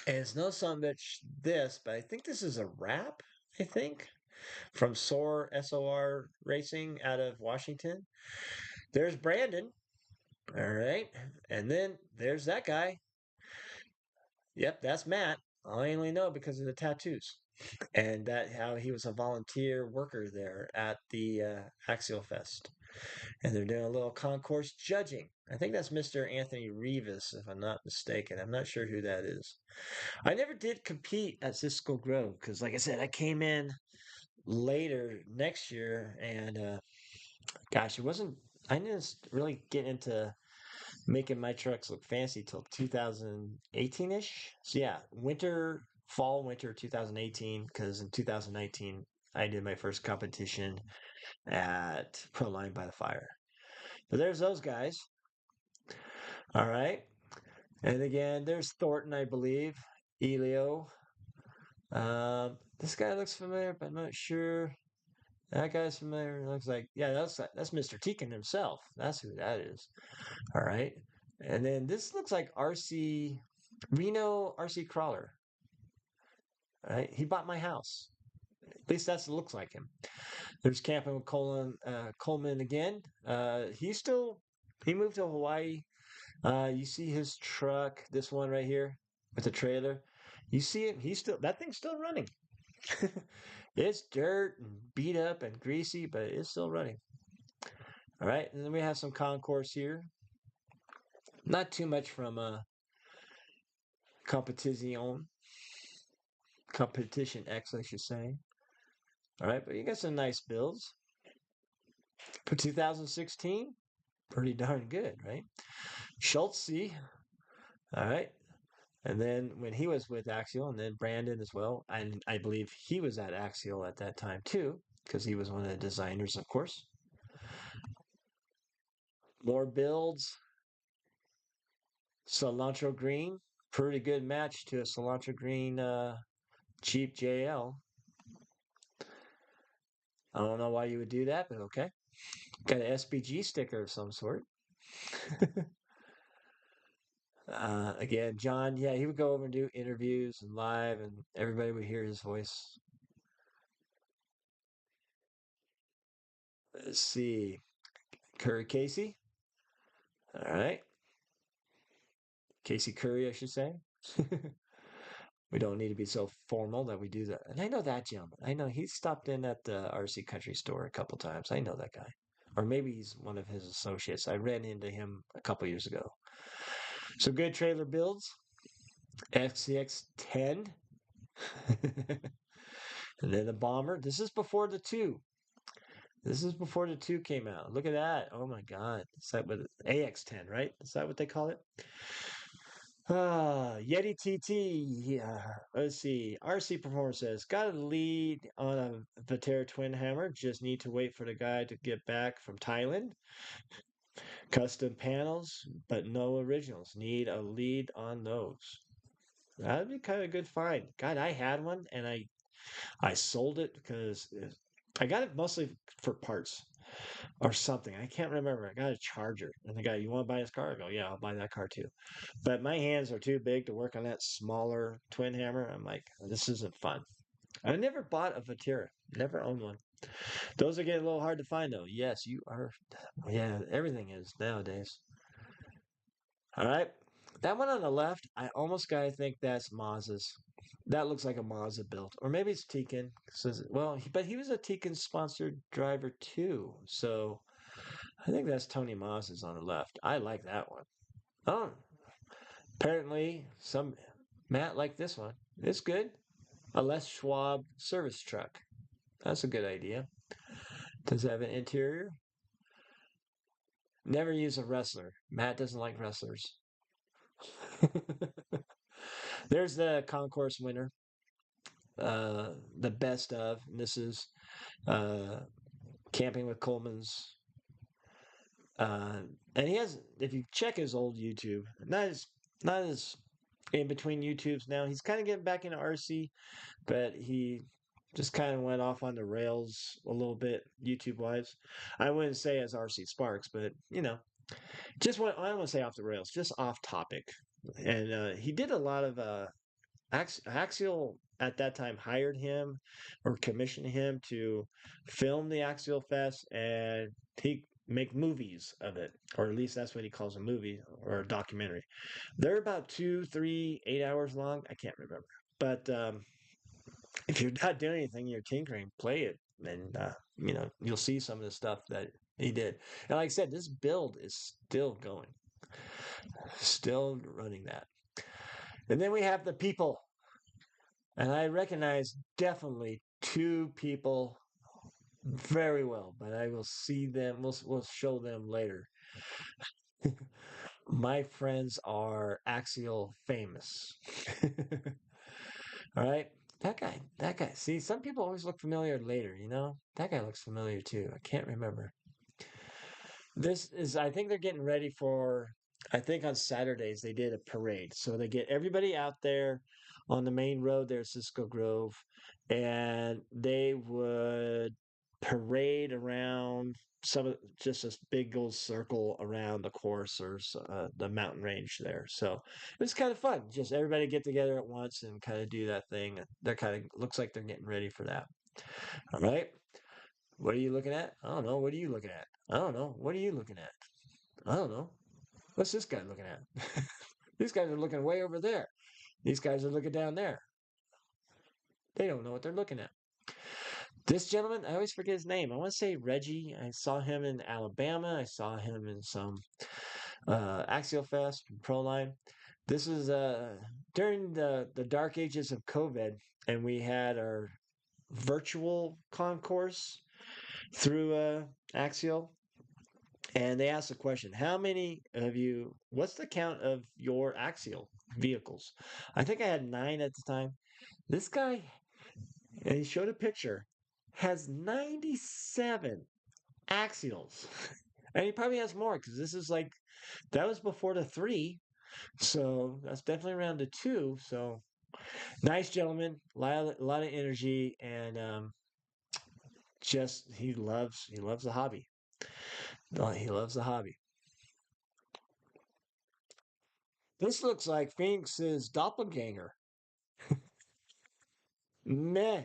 and it's no so much this, but I think this is a wrap. I think from SOR Racing out of Washington. There's Brandon, all right, and then there's that guy. Yep, that's Matt. I only know because of the tattoos. And that how he was a volunteer worker there at the Axialfest. And they're doing a little concourse judging. I think that's Mr. Anthony Rivas, if I'm not mistaken. I'm not sure who that is. I never did compete at Cisco Grove because, like I said, I came in later next year, and gosh, it wasn't. I didn't really get into making my trucks look fancy till 2018 ish. So yeah, winter 2018, because in 2019 I did my first competition at Proline by the Fire. But there's those guys. All right. And again, there's Thornton, I believe. Elio. This guy looks familiar, but I'm not sure. That guy's familiar. Looks like, yeah, that's Mr. Tekin himself. That's who that is. All right. And then this looks like Reno RC Crawler. All right. He bought my house. At least that's looks like him. There's camping with Coleman again. He moved to Hawaii. You see his truck, this one right here with the trailer. You see it. That thing's still running. It's dirt and beat up and greasy, but it's still running. All right. And then we have some concourse here. Not too much from competition competition X, I should say. All right, but you got some nice builds for 2016. Pretty darn good, right? Schultz, all right. And then when he was with Axial, and then Brandon as well, and I believe he was at Axial at that time too, because he was one of the designers, of course. More builds. Cilantro Green, pretty good match to a Cilantro Green cheap JL. I don't know why you would do that, but okay. Got an SPG sticker of some sort. Again, John, yeah, he would go over and do interviews and live, and everybody would hear his voice. Let's see. Curry Casey. All right. Casey Curry, I should say. We don't need to be so formal that we do that. And I know that gentleman. I know he stopped in at the RC Country Store a couple times. I know that guy. Or maybe he's one of his associates. I ran into him a couple years ago. So good trailer builds. FCX 10. And then the bomber. This is before the two. This is before the two came out. Look at that. Oh my God. Is that what AX10, right? Is that what they call it? Yeti TT. Yeah. Let's see. RC Performer says, got a lead on a Vatera twin hammer. Just need to wait for the guy to get back from Thailand. Custom panels, but no originals. Need a lead on those. That'd be kind of a good find. God, I had one and I sold it because I got it mostly for parts or something. I can't remember. I got a charger. And the guy, you want to buy his car? I go, yeah, I'll buy that car too. But my hands are too big to work on that smaller twin hammer. I'm like, this isn't fun. I never bought a Vatira. Never owned one. Those are getting a little hard to find though. Yes, you are. Yeah, everything is nowadays. All right. That one on the left, I almost gotta think that's Maz's. That looks like a Mazda built. Or maybe it's Tekin. Well, but he was a Tekin sponsored driver too. So I think that's Tony Maz's on the left. I like that one. Oh, apparently some Matt liked this one. It's good. A Les Schwab service truck. That's a good idea. Does it have an interior? Never use a wrestler. Matt doesn't like wrestlers. There's the concourse winner, the best of. And this is uh, Camping with Coleman's. Uh, and he has, if you check his old YouTube, not as in between YouTubes now. He's kind of getting back into RC, but he just kind of went off on the rails a little bit YouTube wise. I wouldn't say as RC Sparks, but just went. I don't want to say off the rails, just off topic. And he did a lot of Axial at that time hired him or commissioned him to film the Axial Fest and he make movies of it, or at least that's what he calls a movie or a documentary. They're about 2, 3, 8 hours long. I can't remember, but if you're not doing anything, you're tinkering, play it, and you'll see some of the stuff that he did. And like I said, this build is still going, still running that. And then we have the people. And I recognize definitely two people very well, but I will see them. We'll show them later. My friends are Axial famous. All right. That guy. See, some people always look familiar later, you know? That guy looks familiar too. I can't remember. This is, I think they're getting ready for, I think on Saturdays they did a parade. So they get everybody out there on the main road there at Cisco Grove, and they would parade around just this big old circle around the course or the mountain range there. So it's kind of fun. Just everybody get together at once and kind of do that thing. They're kind of looks like they're getting ready for that. All right. What are you looking at? I don't know. What are you looking at? I don't know. What are you looking at? I don't know. What's this guy looking at? These guys are looking way over there. These guys are looking down there. They don't know what they're looking at. This gentleman, I always forget his name. I want to say Reggie. I saw him in Alabama. I saw him in some Axial Fest, Proline. This is during the dark ages of COVID, and we had our virtual concourse through Axial. And they asked the question, how many of you, what's the count of your Axial vehicles? I think I had 9 at the time. This guy, and he showed a picture, has 97 Axials. And he probably has more because this is like, that was before the 3. So that's definitely around the 2. So nice gentleman, a lot of energy, and just he loves the hobby. He loves the hobby. This looks like Phoenix's doppelganger. Meh.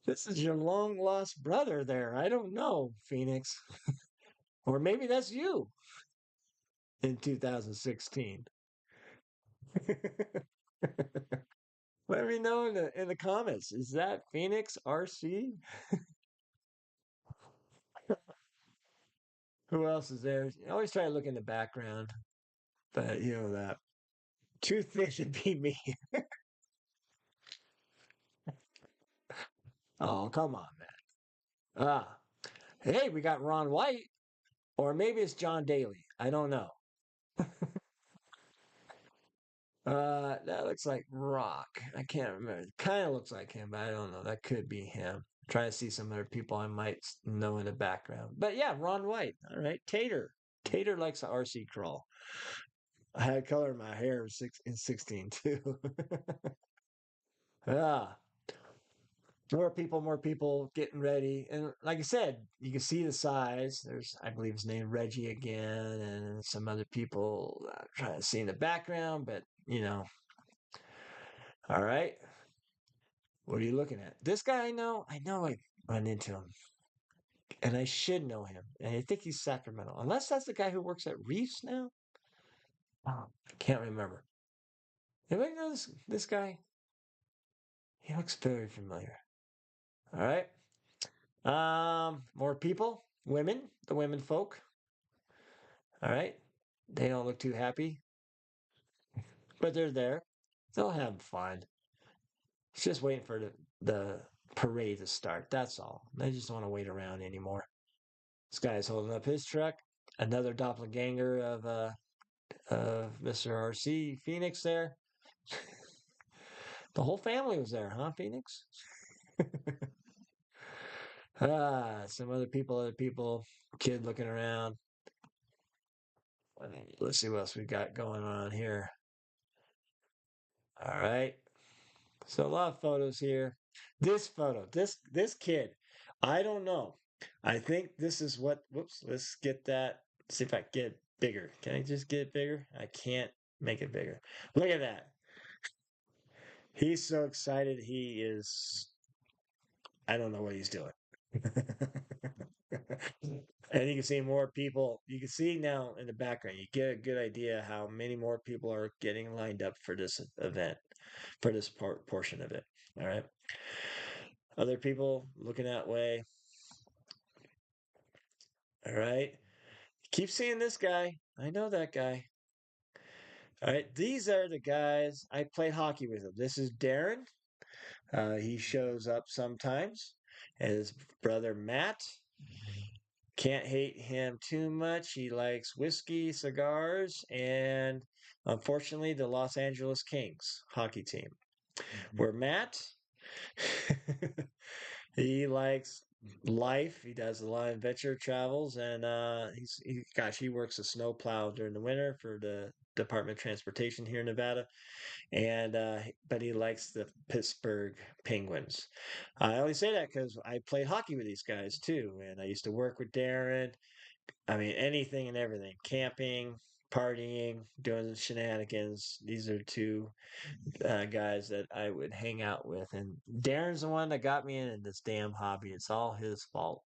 This is your long lost brother there. I don't know, Phoenix. Or maybe that's you in 2016. Let me know in the comments. Is that Phoenix RC? Who else is there? I always try to look in the background, but you know that. Too thick to be me. Oh, come on, man. Ah, hey, we got Ron White, or maybe it's John Daly. I don't know. That looks like Rock. I can't remember. Kind of looks like him, but I don't know. That could be him. Trying to see some other people I might know in the background. But yeah, Ron White. All right, Tater. Tater likes a RC crawl. I had color in my hair in 16 too. Ah, more people getting ready. And like I said, you can see the size. There's, I believe his name, Reggie again, and some other people trying to see in the background. But, all right. What are you looking at? This guy I know. I know I run into him. And I should know him. And I think he's Sacramento. Unless that's the guy who works at Reefs now. Oh, I can't remember. Anybody know this guy? He looks very familiar. All right. More people, women, the women folk. All right. They don't look too happy, but they're there. They'll have fun. It's just waiting for the parade to start. That's all. They just don't want to wait around anymore. This guy's holding up his truck. Another doppelganger of Mr. RC Phoenix there. The whole family was there, huh, Phoenix? Some other people, kid looking around. Let's see what else we got going on here. All right. So a lot of photos here. This photo, this kid, I don't know. I think this is what. Whoops. Let's get that. See if I can get it bigger. Can I just get it bigger? I can't make it bigger. Look at that. He's so excited. He is. I don't know what he's doing. And you can see more people. You can see now in the background. You get a good idea how many more people are getting lined up for this event, for this portion of it. All right. Other people looking that way. All right. Keep seeing this guy. I know that guy. All right. These are the guys I played hockey with him. This is Darren. He shows up sometimes. His brother Matt. Can't hate him too much. He likes whiskey, cigars, and unfortunately, the Los Angeles Kings hockey team. Where Matt, he likes life. He does a lot of adventure travels, and gosh, he works a snow plow during the winter for the Department of Transportation here in Nevada, and but he likes the Pittsburgh Penguins. I only say that because I played hockey with these guys too, and I used to work with Darren. I mean, anything and everything, camping, partying, doing shenanigans. These are two guys that I would hang out with. And Darren's the one that got me in this damn hobby. It's all his fault.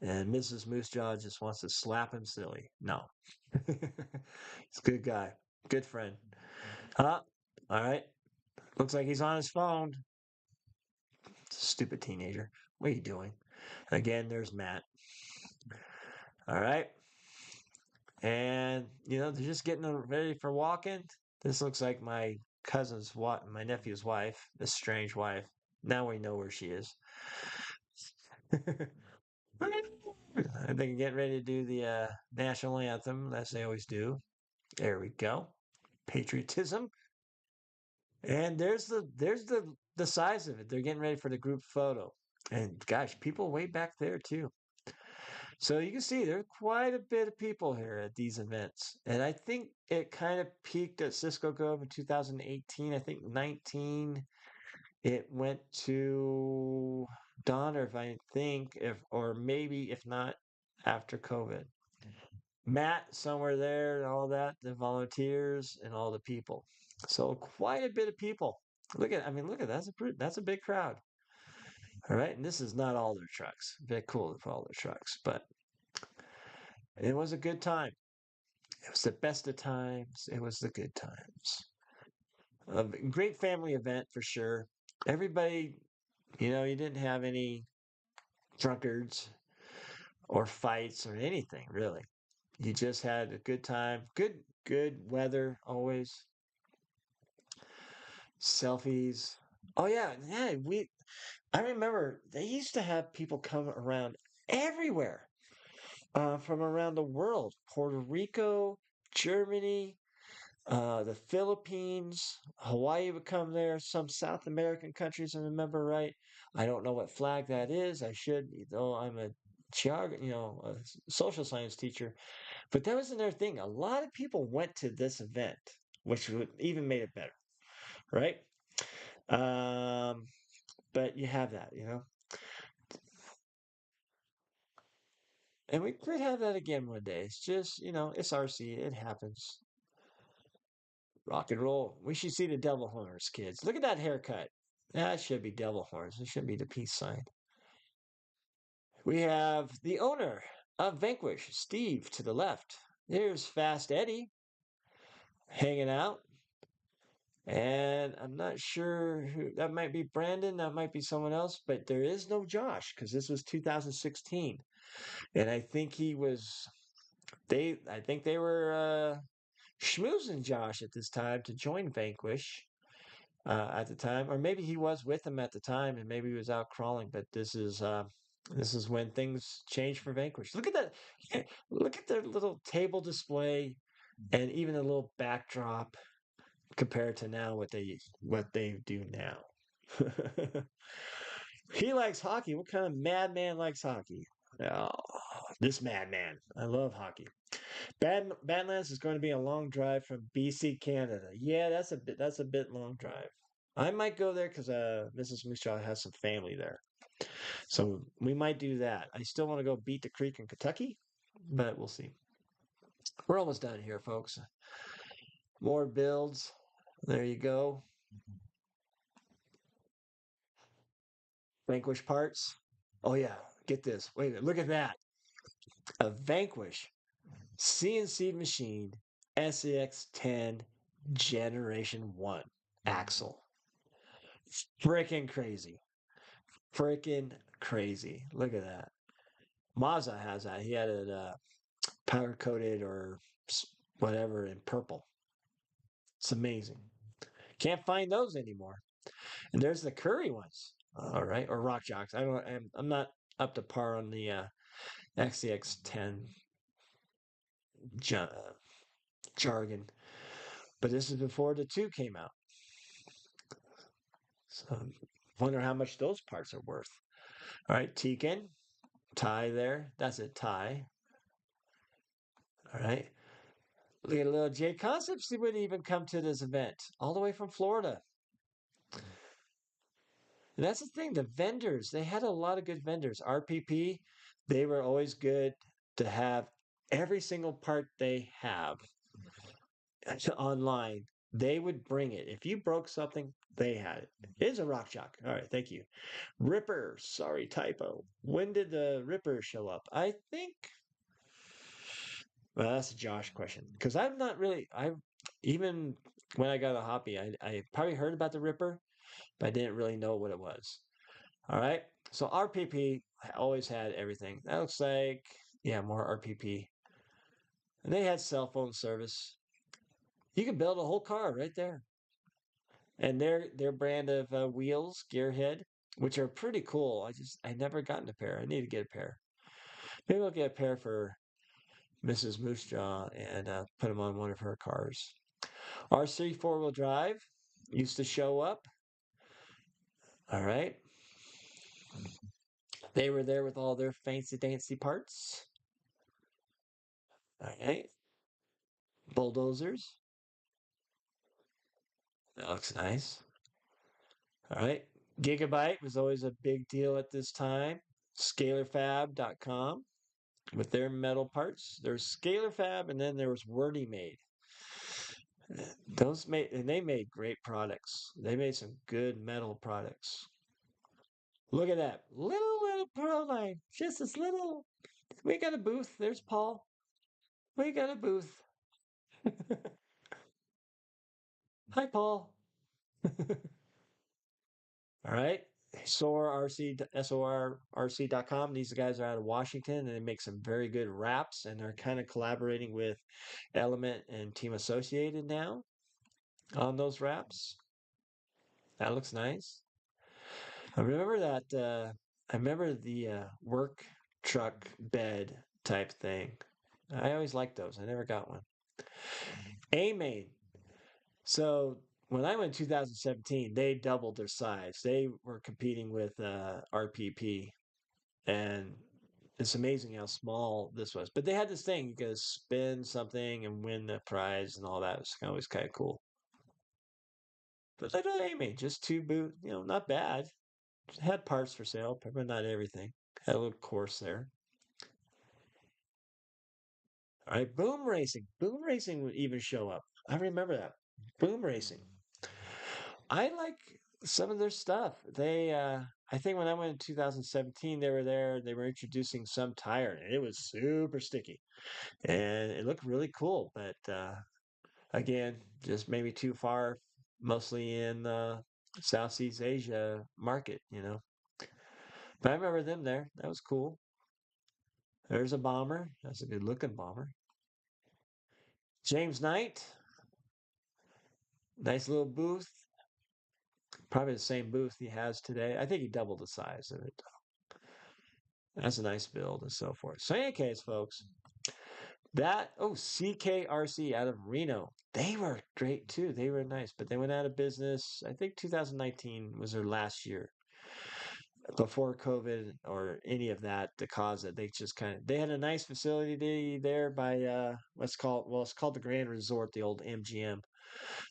And Mrs. Moosejaw just wants to slap him silly. No. He's a good guy. Good friend. Huh? All right. Looks like he's on his phone. Stupid teenager. What are you doing? Again, there's Matt. All right. And, they're just getting ready for walking. This looks like my my nephew's wife, this strange wife. Now we know where she is. I think getting ready to do the national anthem, as they always do. There we go. Patriotism. And there's the size of it. They're getting ready for the group photo. And gosh, people way back there too. So you can see there's quite a bit of people here at these events. And I think it kind of peaked at Cisco Grove in 2018. I think 19 it went to Donner, if I think, if or maybe if not after COVID. Matt somewhere there and all that, the volunteers and all the people. So quite a bit of people. Look at that's a big crowd. All right, and this is not all their trucks. Very cool for all their trucks, but it was a good time. It was the best of times. It was the good times. A great family event for sure. Everybody, you didn't have any drunkards or fights or anything really. You just had a good time. Good weather always. Selfies. Oh yeah, yeah. I remember they used to have people come around everywhere, from around the world. Puerto Rico, Germany, the Philippines, Hawaii would come there. Some South American countries, I remember right. I don't know what flag that is. I should, though I'm a social science teacher. But that was another thing. A lot of people went to this event, which would even made it better, right? Um, but you have that, and we could have that again one day. It's just, it's RC. It happens. Rock and roll. We should see the devil horns, kids. Look at that haircut. That should be devil horns. It should be the peace sign. We have the owner of Vanquish, Steve, to the left. There's Fast Eddie hanging out. And I'm not sure who that might be Brandon, that might be someone else, but there is no Josh because this was 2016. And I think I think they were schmoozing Josh at this time to join Vanquish at the time, or maybe he was with them at the time, and maybe he was out crawling. But this is when things changed for Vanquish. Look at that! Look at their little table display, and even a little backdrop compared to now what they do now. He likes hockey. What kind of madman likes hockey? Oh, this madman. I love hockey. Badlands is going to be a long drive from BC, Canada. Yeah, that's a bit long drive. I might go there because Mrs. Moosejaw has some family there, so we might do that. I still want to go beat the creek in Kentucky, but we'll see. We're almost done here, folks. More builds. There you go. Vanquish parts. Oh yeah, get this. Wait a minute. Look at that. A Vanquish CNC machine SEX10 Generation 1 axle. Freaking crazy. Freaking crazy. Look at that. Mazda has that. He had it powder coated or whatever in purple. It's amazing. Can't find those anymore. And there's the Curry ones. All right, or Rock Jocks. I'm not up to par on the XCX10 jargon, but this is before the 2 came out. So wonder how much those parts are worth. All right, Tekin, tie there. That's a tie. All right. Look at a little J Concepts. He would even come to this event all the way from Florida. And that's the thing. The vendors, they had a lot of good vendors. RPP, they were always good to have every single part they have online. They would bring it. If you broke something, they had it. It is a rock jock. All right, thank you. Ripper, sorry, typo. When did the Ripper show up? I think, well, that's a Josh question because I'm not really, even when I got a hobby, I probably heard about the Ripper, but I didn't really know what it was. All right. So RPP always had everything. That looks like, yeah, more RPP. And they had cell phone service. You could build a whole car right there. And their brand of wheels, Gearhead, which are pretty cool. I never gotten a pair. I need to get a pair. Maybe I'll get a pair for Mrs. Moosejaw and put them on one of her cars. RC 4-wheel drive used to show up. All right. They were there with all their fancy dancy parts. All right. Bulldozers. That looks nice. All right. Gigabyte was always a big deal at this time. Scalarfab.com with their metal parts. There's Scalarfab and then there was Wordy Made. Those made and they made great products. They made some good metal products. Look at that. Little pearl line. Just this little. We got a booth. There's Paul. We got a booth. Hi, Paul. All right. SORRC.com. These guys are out of Washington and they make some very good wraps and they're kind of collaborating with Element and Team Associated now on those wraps. That looks nice. I remember that. I remember the work truck bed type thing. I always liked those. I never got one. A main. So when I went in 2017, they doubled their size. They were competing with RPP, and it's amazing how small this was. But they had this thing you could spin something and win the prize and all that. It was always kind of cool. But little Amy, just two boot, not bad. Had parts for sale, but not everything. Had a little course there. All right, Boom Racing. Boom Racing would even show up. I remember that. Boom Racing. I like some of their stuff. I think when I went in 2017, they were there. They were introducing some tire, and it was super sticky, and it looked really cool. But again, just maybe too far, mostly in Southeast Asia market. But I remember them there. That was cool. There's a bomber. That's a good looking bomber. James Knight, nice little booth. Probably the same booth he has today. I think he doubled the size of it. That's a nice build and so forth. So, in any case, folks, CKRC out of Reno. They were great too. They were nice, but they went out of business. I think 2019 was their last year before COVID or any of that to cause it. They just they had a nice facility there by it's called the Grand Resort, the old MGM.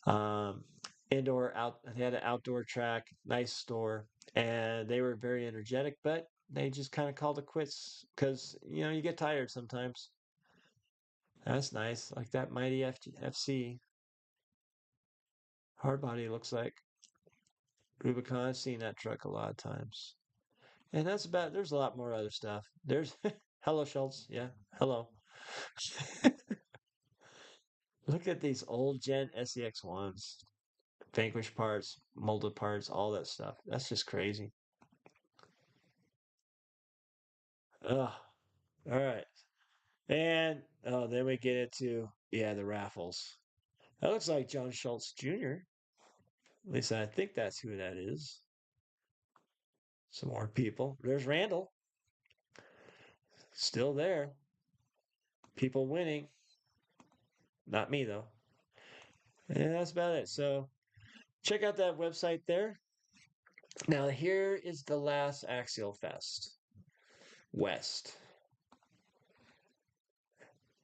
Um, indoor out they had an outdoor track, nice store, and they were very energetic, but they just kind of called it quits because you get tired sometimes. That's nice, like that mighty FC hard body looks like Rubicon. I've seen that truck a lot of times, and that's about. There's a lot more other stuff. There's hello Schultz, yeah, hello. Look at these old gen SEX ones, Vanquish parts, molded parts, all that stuff. That's just crazy. Ugh. All right. And oh, then we get into the raffles. That looks like John Schultz Jr. At least I think that's who that is. Some more people. There's Randall, still there. People winning. Not me though. And that's about it. So check out that website there. Now here is the last Axial Fest West.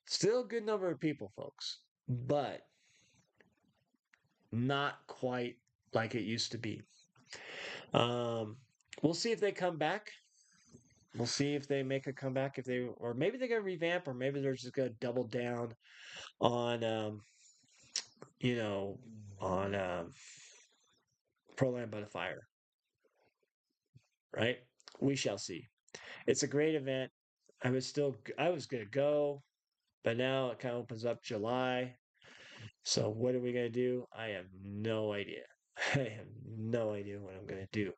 Still a good number of people, folks, but not quite like it used to be. Um, we'll see if they come back. We'll see if they make a comeback, or maybe they're gonna revamp, or maybe they're just gonna double down on, you know, on Pro Land by the Fire, right? We shall see. It's a great event. I was gonna go, but now it kind of opens up July. So what are we gonna do? I have no idea. I have no idea what I'm gonna do.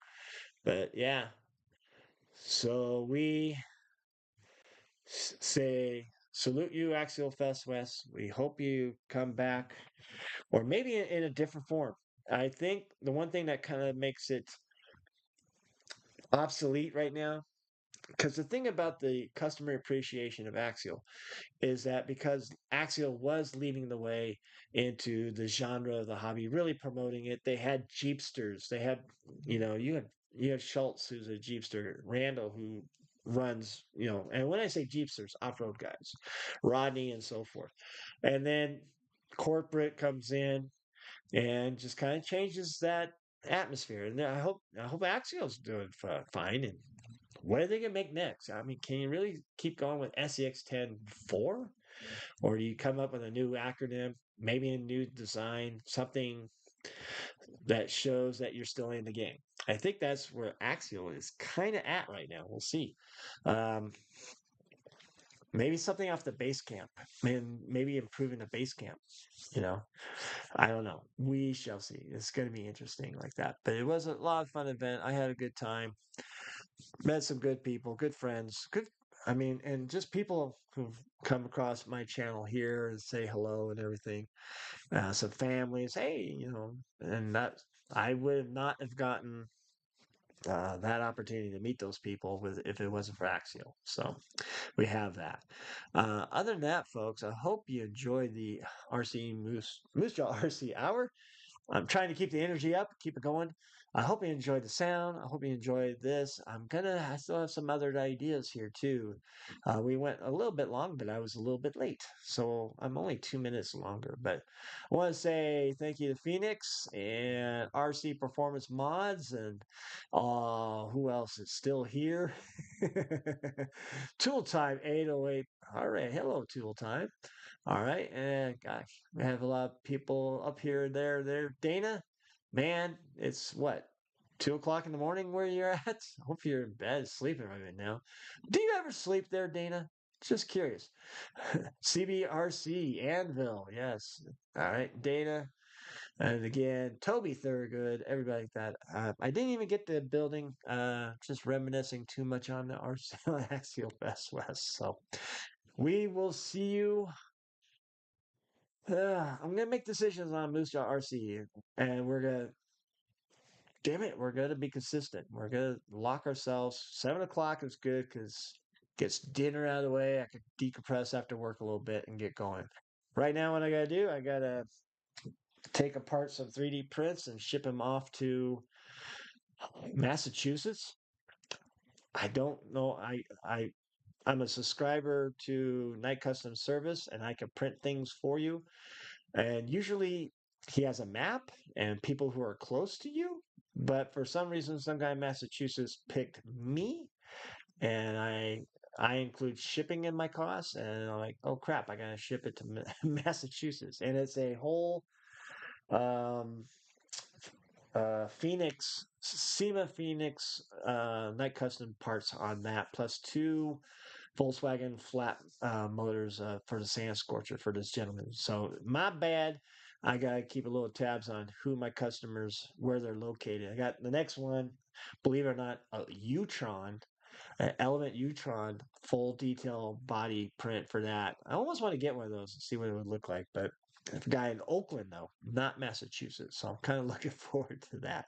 But yeah, so we say salute you, Axial Fest West. We hope you come back, or maybe in a different form. I think the one thing that kind of makes it obsolete right now, because the thing about the customer appreciation of Axial is that because Axial was leading the way into the genre of the hobby, really promoting it, they had Jeepsters. They had, you have Schultz, who's a Jeepster, Randall, who runs, and when I say Jeepsters, off-road guys, Rodney and so forth. And then corporate comes in and just kind of changes that atmosphere. And I hope Axial's doing fine. And what are they gonna make next? I mean, can you really keep going with SEX 10.4, or do you come up with a new acronym, maybe a new design, something that shows that you're still in the game? I think that's where Axial is kind of at right now. We'll see. Um, maybe something off the base camp, and maybe improving the base camp. You know, I don't know. We shall see. It's going to be interesting like that. But it was a lot of fun event. I had a good time. Met some good people, good friends, good. I mean, and just people who've come across my channel here and say hello and everything. Some families, hey, and that. I would not have gotten that opportunity to meet those people if it wasn't for Axial. So we have that. Other than that, folks, I hope you enjoyed the RC Moosejaw RC Hour. I'm trying to keep the energy up, keep it going. I hope you enjoyed the sound. I hope you enjoyed this. I still have some other ideas here too. We went a little bit long, but I was a little bit late. So I'm only 2 minutes longer. But I want to say thank you to Phoenix and RC Performance Mods and who else is still here? Tool Time 808. All right. Hello, Tool Time. All right, and gosh, we have a lot of people up here. There. Dana, man, it's what 2 o'clock in the morning where you're at. I hope you're in bed sleeping right now. Do you ever sleep there, Dana? Just curious. CBRC Anvil, yes. All right, Dana, and again, Toby Thurgood, everybody like that. I didn't even get the building. Just reminiscing too much on the Axial Fest West. So we will see you. I'm gonna make decisions on Moosejaw RC, and damn it, we're gonna be consistent. We're gonna lock ourselves. 7 o'clock is good because gets dinner out of the way. I could decompress after work a little bit and get going. Right now, what I gotta do, I gotta take apart some 3D prints and ship them off to Massachusetts. I don't know. I'm a subscriber to Night Custom Service, and I can print things for you. And usually he has a map and people who are close to you. But for some reason, some guy in Massachusetts picked me, and I include shipping in my costs. And I'm like, oh crap, I gotta ship it to Massachusetts, and it's a whole um, Phoenix SEMA Phoenix night custom parts on that, plus two Volkswagen flat motors for the Sand Scorcher for this gentleman. So my bad. I gotta keep a little tabs on who my customers, where they're located. I got the next one, believe it or not, a Utron, Element Utron full detail body print for that. I almost want to get one of those and see what it would look like, but the guy in Oakland though, not Massachusetts. So I'm kind of looking forward to that.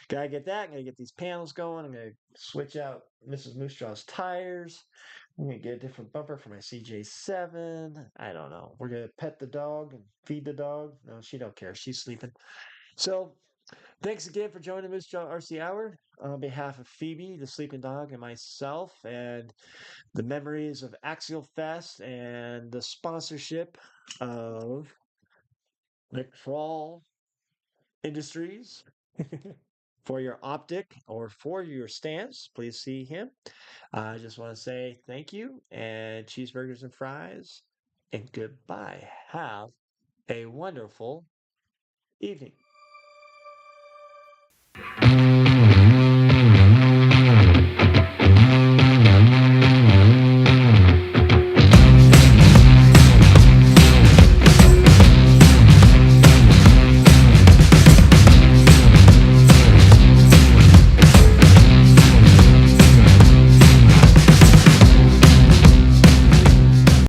Gotta get that. Gotta get these panels going. I'm gonna switch out Mrs. Moosejaw's tires. I'm gonna get a different bumper for my CJ7. I don't know. We're gonna pet the dog and feed the dog. No, she don't care. She's sleeping. So thanks again for joining Moosejaw RC Hour on behalf of Phoebe, the sleeping dog, and myself, and the memories of Axial Fest and the sponsorship of McFrawl Industries. For your optic or for your stance, please see him. I just want to say thank you and cheeseburgers and fries and goodbye. Have a wonderful evening.